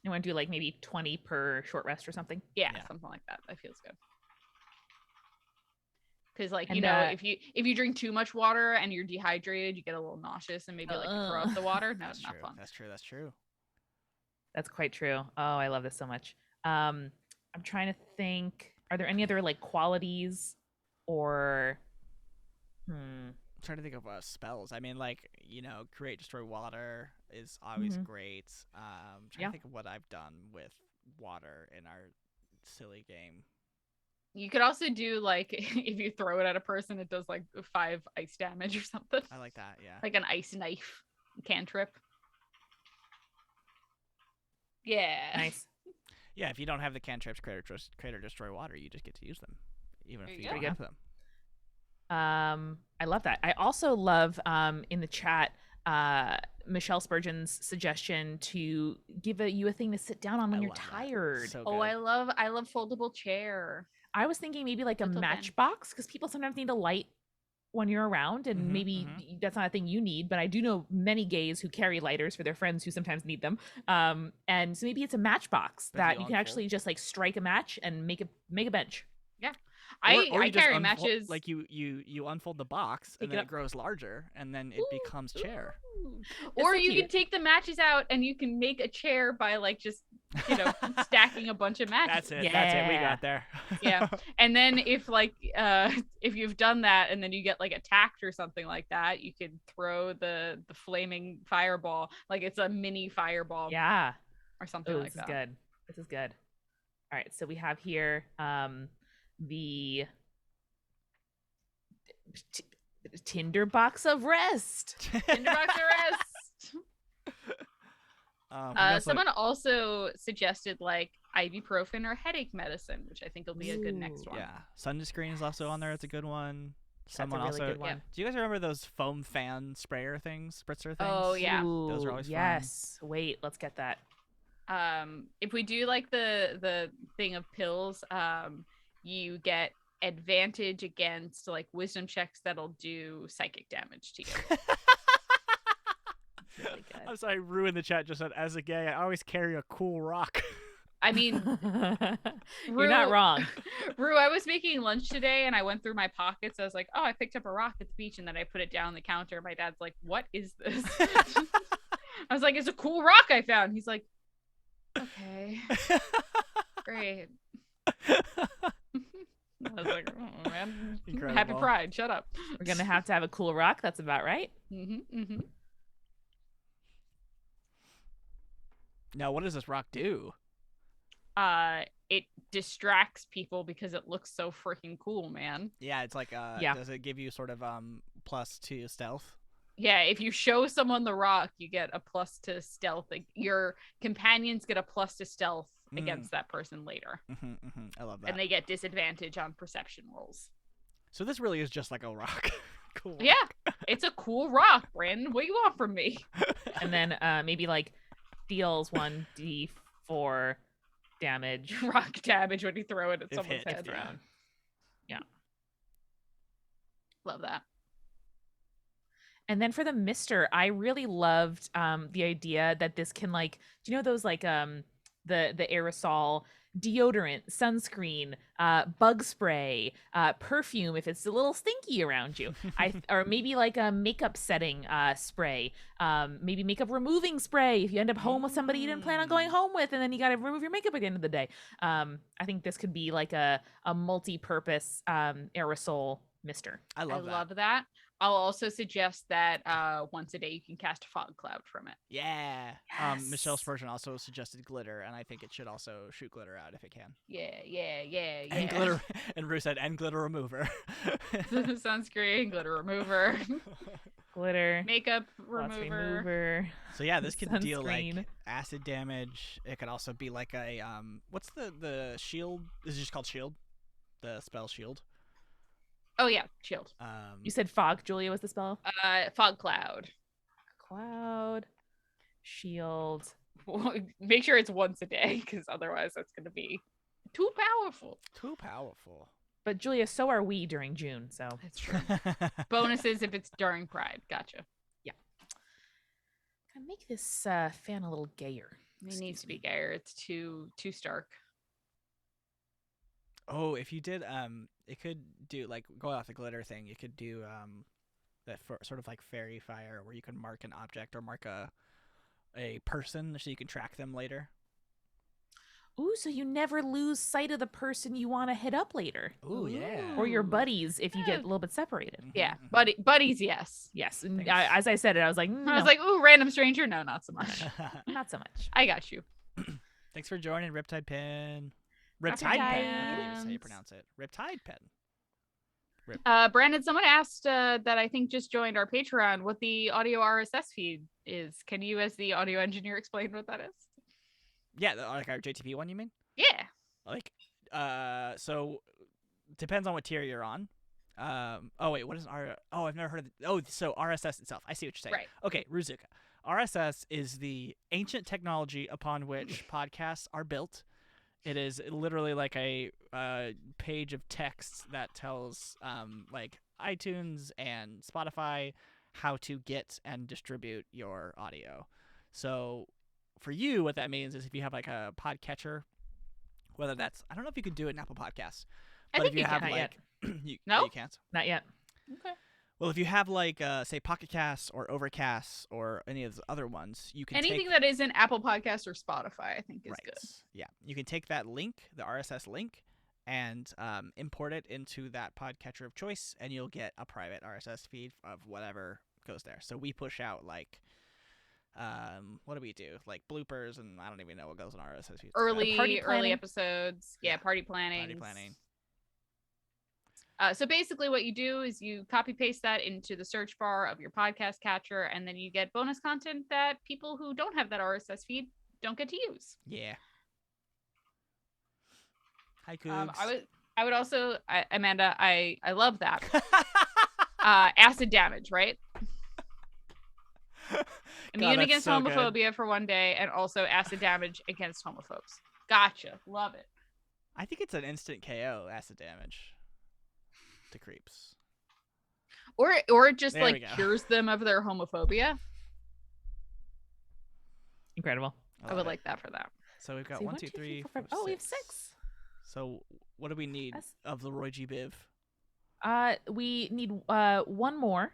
You want to do like maybe 20 per short rest or something? Yeah. Something like that. That feels good. Because like, And, you know, if you drink too much water and you're dehydrated, you get a little nauseous and maybe like you throw up the water. No, That's not true. fun. That's true. That's true. That's quite true. Oh, I love this so much. I'm trying to think, are there any other like qualities or I'm trying to think of spells. I mean, like, you know, create, destroy water is always great. Trying to think of what I've done with water in our silly game. You could also do like if you throw it at a person, it does like 5 ice damage or something. I like that, yeah. Like an ice knife cantrip. Yeah. nice? Yeah, if you don't have the cantrips create or destroy water, you just get to use them, even if you go. don't have them. I love that. I also love in the chat Michelle Spurgeon's suggestion to give you a thing to sit down on when you're tired. So Oh, good. I love foldable chair. I was thinking maybe like a Little matchbox, because people sometimes need a light when you're around, and maybe that's not a thing you need, but I do know many gays who carry lighters for their friends who sometimes need them. And so maybe it's a matchbox That that you you can actually just like strike a match and make a bench. Yeah. Or I you just carry matches. Like you unfold the box and then it grows larger and then it becomes chair. Or so you cute. can take the matches out and you can make a chair by like just, you know, stacking a bunch of matches. That's it. That's it. We Yeah. got there. Yeah. And then if like if you've done that and then you get like attacked or something like that, you could throw the flaming fireball, like it's a mini fireball Yeah. or something Oh, like this that. is good. This is good. All right, so we have here the Tinder box of rest. Tinderbox arrest. Someone also suggested like ibuprofen or headache medicine, which I think will be a good next one. Yeah, sunscreen is also on there. It's a good one. Someone That's a really also. good one. Do you guys remember those foam fan sprayer things, spritzer things? Oh yeah. Those are always fun. Yes. Wait, let's get that. If we do like the thing of pills, you get advantage against like wisdom checks that'll do psychic damage to you. Really good. I'm sorry, I ruined the chat. Just said, as a gay, I always carry a cool rock. I mean, You're not wrong. Rue, I was making lunch today and I went through my pockets. I was like, oh, I picked up a rock at the beach, and then I put it down on the counter. My dad's like, what is this? I was like, it's a cool rock I found. He's like, okay, great. I was like, oh man, Incredible. happy Pride. Shut up. We're gonna have to have a cool rock. That's about right. Now, what does this rock do? It distracts people because it looks so freaking cool, man. Yeah, it's like Yeah. Does it give you sort of +2 stealth? Yeah, if you show someone the rock, you get a plus to stealth. Like, your companions get a plus to stealth against that person later. I love that. And they get disadvantage on perception rolls. So this really is just like a rock. Cool. Yeah, it's a cool rock, Brandon. What do you want from me? And then maybe like deals 1d4 damage. Rock damage when you throw it at If someone's hit, head. Yeah. Love that. And then for the mister, I really loved the idea that this can, like, do you know those like the aerosol deodorant, sunscreen, bug spray, perfume if it's a little stinky around you. Or maybe like a makeup setting spray, maybe makeup removing spray if you end up home with somebody you didn't plan on going home with, and then you got to remove your makeup at the end of the day. I think this could be like a multi-purpose aerosol mister. I love that. I'll also suggest that once a day you can cast a fog cloud from it. Yeah. Yes. Michelle Spurgeon also suggested glitter, and I think it should also shoot glitter out if it can. Yeah. And glitter, and Rue said, and glitter remover. Sunscreen, glitter remover, Glitter, makeup gloss remover. So yeah, this could deal Sunscreen. like acid damage. It could also be like a what's the shield? Is it just called shield? The spell shield. Oh yeah, shield. You said fog, Julia, was the spell? Fog cloud. Cloud, shield. Make sure it's once a day, because otherwise that's going to be too powerful. Too powerful. But Julia, so are we during June, so That's true. Bonuses if it's during Pride. Gotcha. gotta make this fan a little gayer. It needs to be gayer. It's too stark. Oh, if you did, it could do like go off the glitter thing. You could do that sort of like fairy fire, where you can mark an object or mark a person, so you can track them later. Ooh, so you never lose sight of the person you want to hit up later. Ooh, yeah. Or your buddies if you get a little bit separated. Yeah, buddies, yes. Yes. And Thanks. as I said it, I was like, no, I was like, ooh, random stranger. No, not so much. not so much. I got you. Thanks for joining, Riptide Pen. Riptide Riptide Pen, I believe is how you Pens. pronounce it. Riptide Pen. Brandon, someone asked that I think just joined our Patreon what the audio RSS feed is. Can you, as the audio engineer, explain what that is? Yeah, like our JTP one, you mean? Yeah. Like, so depends on what tier you're on. Oh wait, what is I've never heard of so RSS itself. I see what you're saying. Right. Okay, Ruzuka. RSS is the ancient technology upon which podcasts are built. It is literally like a page of text that tells like iTunes and Spotify how to get and distribute your audio. So for you, what that means is if you have like a podcatcher, whether that's, I don't know if you could do it in Apple Podcasts, I but think if you you have can. like, No? you can't. Not yet. Okay. Well, if you have like say Pocket Casts or Overcasts or any of the other ones, you can Anything take, that isn't Apple Podcasts or Spotify, I think, is right. good. Yeah, you can take that link, the RSS link, and import it into that podcatcher of choice, and you'll get a private RSS feed of whatever goes there. So we push out like, what do we do? Like bloopers, and I don't even know what goes in RSS feeds. Early planning. episodes. Yeah, party planning. Party planning. So basically what you do is you copy paste that into the search bar of your podcast catcher, and then you get bonus content that people who don't have that RSS feed don't get to use. Yeah. Hi, Cougs. I would also, Amanda, I love that. Acid damage, right? Immune that's against so good. homophobia for one day, and also acid damage against homophobes. Gotcha. Love it. I think it's an instant KO, acid damage to creeps. Or it just There we like go. cures them of their homophobia. Incredible. I would like that for that. So we've got See, 1, 2, 3, 4, 5. Oh, we have 6. So what do we need of the Roy G. Biv? We need one more,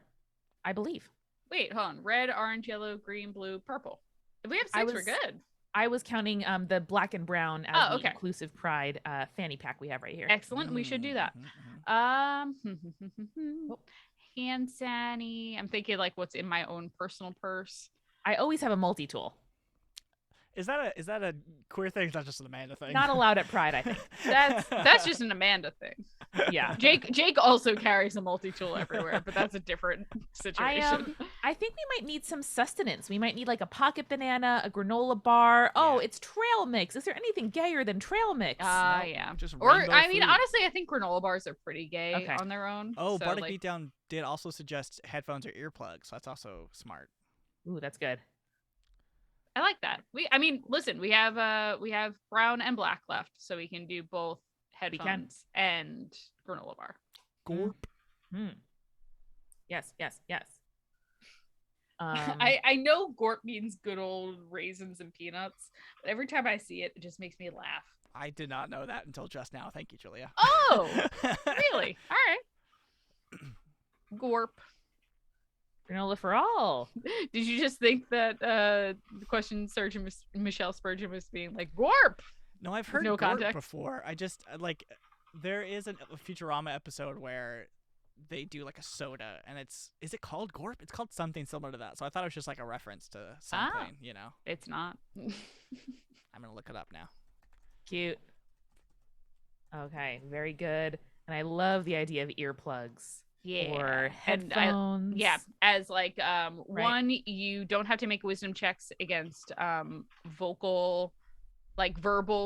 I believe. Wait, hold on. Red, orange, yellow, green, blue, purple. If we have 6, we're good. I was counting the black and brown as the okay. inclusive pride fanny pack we have right here. Excellent. We should do that. Hand sanny. I'm thinking like what's in my own personal purse. I always have a multi-tool. Is that a queer thing? Is that just an Amanda thing? Not allowed at Pride, I think. That's just an Amanda thing. Yeah. Jake also carries a multi-tool everywhere, but that's a different situation. I think we might need some sustenance. We might need like a pocket banana, a granola bar. Oh, it's trail mix. Is there anything gayer than trail mix? Yeah. Just or I mean, food. honestly, I think granola bars are pretty gay on their own. Oh, so, Bardic Beatdown did also suggest headphones or earplugs, so that's also smart. Ooh, that's good. I like that. Listen, we have brown and black left, so we can do both headphones and granola bar. Gorp. Yes. I know gorp means good old raisins and peanuts, but every time I see it, it just makes me laugh. I did not know that until just now. Thank you, Julia. Oh, really? All right. Gorp. Granola for all. Did you just think that the question Surgeon Michelle Spurgeon was being like gorp? No, I've heard no gorp context before. I just there is a Futurama episode where they do like a soda, and is it called gorp? It's called something similar to that. So I thought it was just like a reference to something, you know. It's not. I'm gonna look it up now. Cute. Okay, very good. And I love the idea of earplugs. Yeah. Or headphones. As like one, you don't have to make wisdom checks against verbal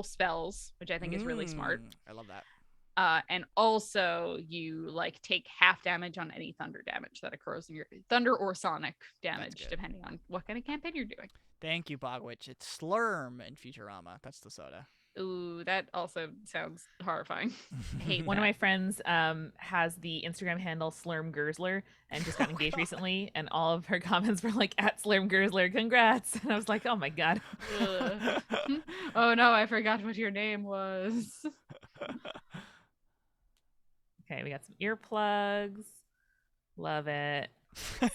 spells, which I think is really smart. I love that. And also you like take half damage on any thunder damage that occurs in your thunder or sonic damage, depending on what kind of campaign you're doing. Thank you, Bogwitch. It's Slurm in Futurama. That's the soda. Ooh, that also sounds horrifying. I hate One of my friends has the Instagram handle Slurm Gersler and just got engaged recently, and all of her comments were like, at Slurm Gersler, congrats. And I was like, oh my god. Oh no, I forgot what your name was. Okay, we got some earplugs. Love it.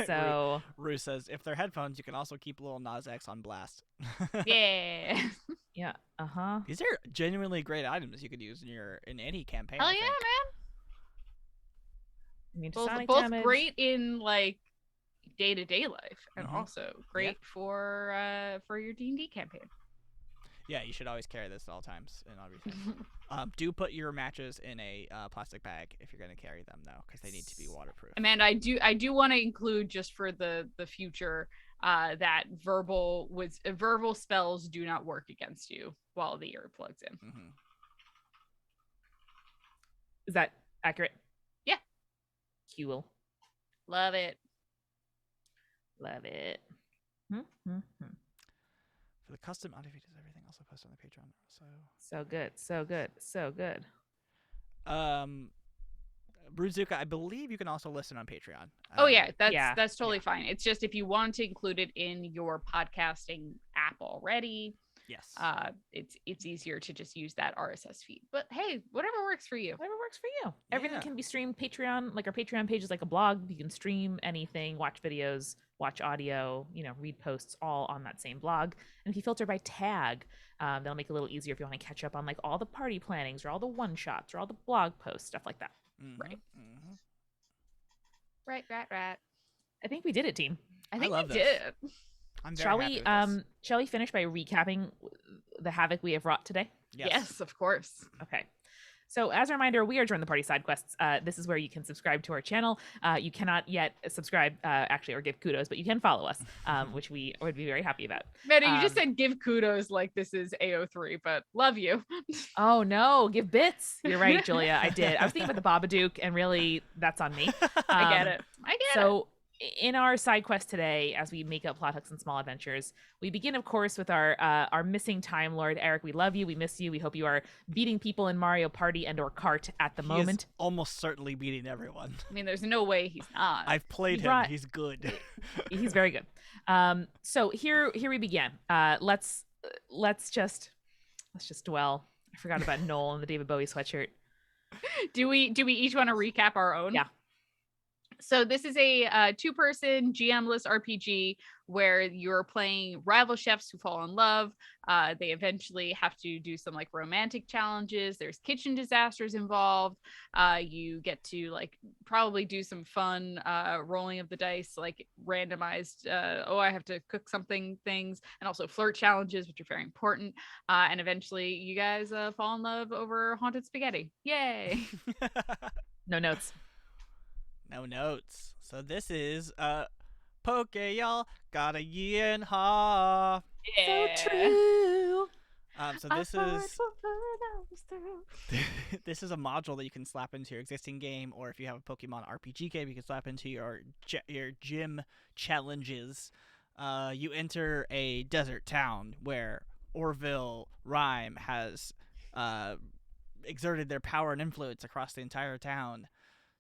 So Rue says, if they're headphones, you can also keep Lil Nas X on blast. Yeah. Yeah. These are genuinely great items you could use in any campaign. Hell yeah, man. Both great in like day-to-day life, and also great for your D&D campaign. Yeah, you should always carry this at all times, and obviously, do put your matches in a plastic bag if you're going to carry them, though, because they need to be waterproof. Amanda, I do want to include, just for the future, that verbal spells do not work against you while the ear plugs in. Is that accurate? Yeah. Cool. Love it. For the custom audio features, everything also posted on the Patreon. So good. Bruzuka, I believe you can also listen on Patreon. That's totally fine. It's just if you want to include it in your podcasting app already, yes, it's easier to just use that RSS feed. But hey, whatever works for you. Everything can be streamed. Patreon, like our Patreon page is like a blog. You can stream anything, watch videos, watch audio, read posts, all on that same blog. And if you filter by tag, that'll make it a little easier if you want to catch up on like all the party plannings or all the one shots or all the blog posts, stuff like that. Right. Right. I think we did it, team. I think we did. I'm very happy with this. Shall we finish by recapping the havoc we have wrought today? Yes, of course. Okay. So as a reminder, we are Join the Party Sidequests. This is where you can subscribe to our channel. You cannot yet subscribe, actually, or give kudos, but you can follow us, which we would be very happy about. Manny, you just said give kudos like this is AO3, but love you. Oh, no, give bits. You're right, Julia. I did. I was thinking about the Babadook, and really, that's on me. I get it. So in our side quest today, as we make up plot hooks and small adventures, we begin, of course, with our missing Time Lord. Eric, we love you. We miss you. We hope you are beating people in Mario Party and or Kart at the moment. He is almost certainly beating everyone. I mean, there's no way he's not. I've played him. He's good. He's very good. So here we begin. Let's just Let's just dwell. I forgot about Noel and the David Bowie sweatshirt. Do we each want to recap our own? Yeah. So this is a two-person GM-less RPG where you're playing rival chefs who fall in love. They eventually have to do some like romantic challenges. There's kitchen disasters involved. You get to like probably do some fun rolling of the dice, like randomized. I have to cook something things, and also flirt challenges, which are very important. And eventually, you guys fall in love over haunted spaghetti. Yay! No notes. No notes. So this is Poke y'all got a year and a half. Yeah. So true. So this this is a module that you can slap into your existing game, or if you have a Pokemon RPG game, you can slap into your gym challenges. You enter a desert town where Orville Rhyme has exerted their power and influence across the entire town.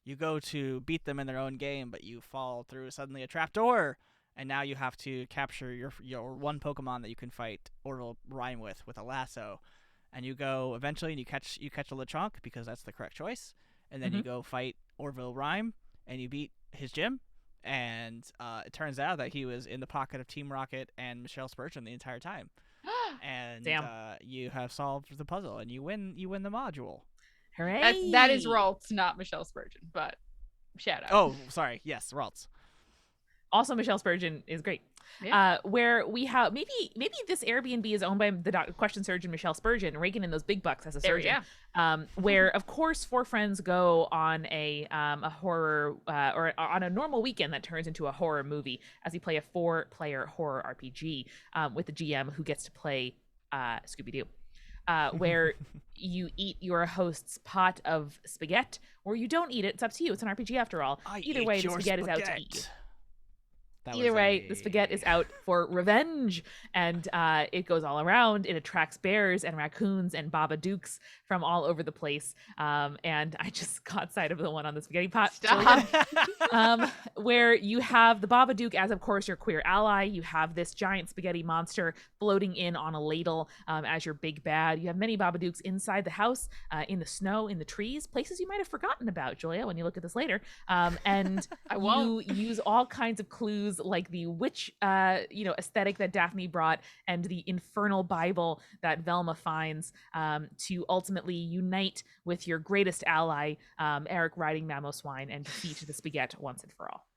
You go to beat them in their own game, but you fall through suddenly a trapdoor, and now you have to capture your one Pokemon that you can fight Orville Rhyme with a lasso. And you go eventually, and you catch a Lechonk because that's the correct choice. And then you go fight Orville Rhyme, and you beat his gym. And it turns out that he was in the pocket of Team Rocket and Michelle Spurgeon the entire time. And you have solved the puzzle, and you win the module. Hooray! That is Raltz, not Michelle Spurgeon, but shout out. Oh, sorry. Yes, Raltz. Also, Michelle Spurgeon is great. Yeah. Where we have maybe this Airbnb is owned by the question surgeon Michelle Spurgeon, raking in those big bucks as a surgeon. Where of course 4 friends go on a horror or on a normal weekend that turns into a horror movie as we play a 4-player horror RPG with the GM who gets to play Scooby-Doo. Where you eat your host's pot of spaghetti, or you don't eat it. It's up to you. It's an RPG after all. Either way, the spaghetti is out to eat you. Either way, the spaghetti is out for revenge, and it goes all around. It attracts bears and raccoons and Babadooks from all over the place. And I just caught sight of the one on the spaghetti pot. Stop. Where you have the Babadook as, of course, your queer ally. You have this giant spaghetti monster floating in on a ladle as your big bad. You have many Babadooks inside the house, in the snow, in the trees, places you might have forgotten about, Julia, when you look at this later. And you use all kinds of clues like the witch aesthetic that Daphne brought and the infernal Bible that Velma finds to ultimately unite with your greatest ally, Eric riding Mamoswine, and defeat the spaghetti once and for all.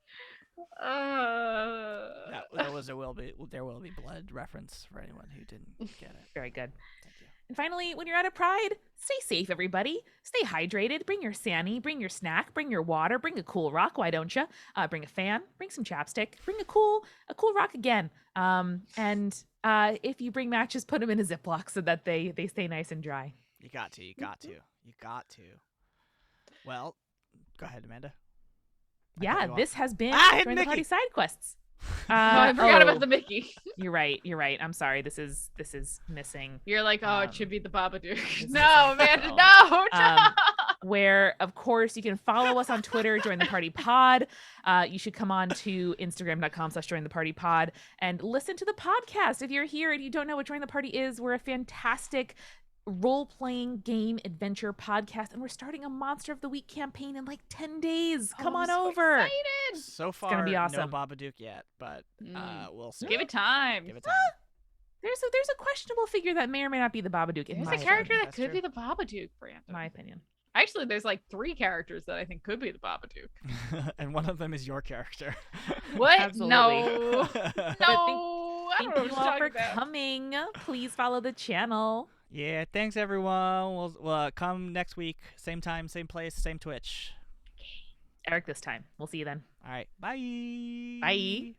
That was There Will Be Blood reference for anyone who didn't get it. Very good. Thank you. And finally, when you're out of Pride, stay safe, everybody. Stay hydrated. Bring your Sanny. Bring your snack. Bring your water. Bring a cool rock. Why don't you? Bring a fan. Bring some chapstick. Bring a cool rock again. And if you bring matches, put them in a Ziploc so that they stay nice and dry. You got to. Well, go ahead, Amanda. Yeah, this has been Join the Party Sidequests. I forgot about the Mickey. You're right. I'm sorry. This is missing. You're like, it should be the Babadook. No, Amanda, no. Where, of course, you can follow us on Twitter, Join the Party Pod. You should come on to Instagram.com/jointhepartypod and listen to the podcast. If you're here and you don't know what Join the Party is, we're a fantastic role-playing game adventure podcast, and we're starting a Monster of the Week campaign in like 10 days. Come on over. Excited. So far, it's gonna be awesome. No Babadook yet, but we'll see. Give it time. There's a questionable figure that may or may not be the Babadook. There's a character that could be the Babadook, Brandon. In my opinion. Actually, there's like 3 characters that I think could be the Babadook. And one of them is your character. What? Absolutely. No. Thank you all for coming. Please follow the channel. Yeah, thanks everyone. We'll come next week. Same time, same place, same Twitch. Eric this time. We'll see you then. All right. Bye. Bye.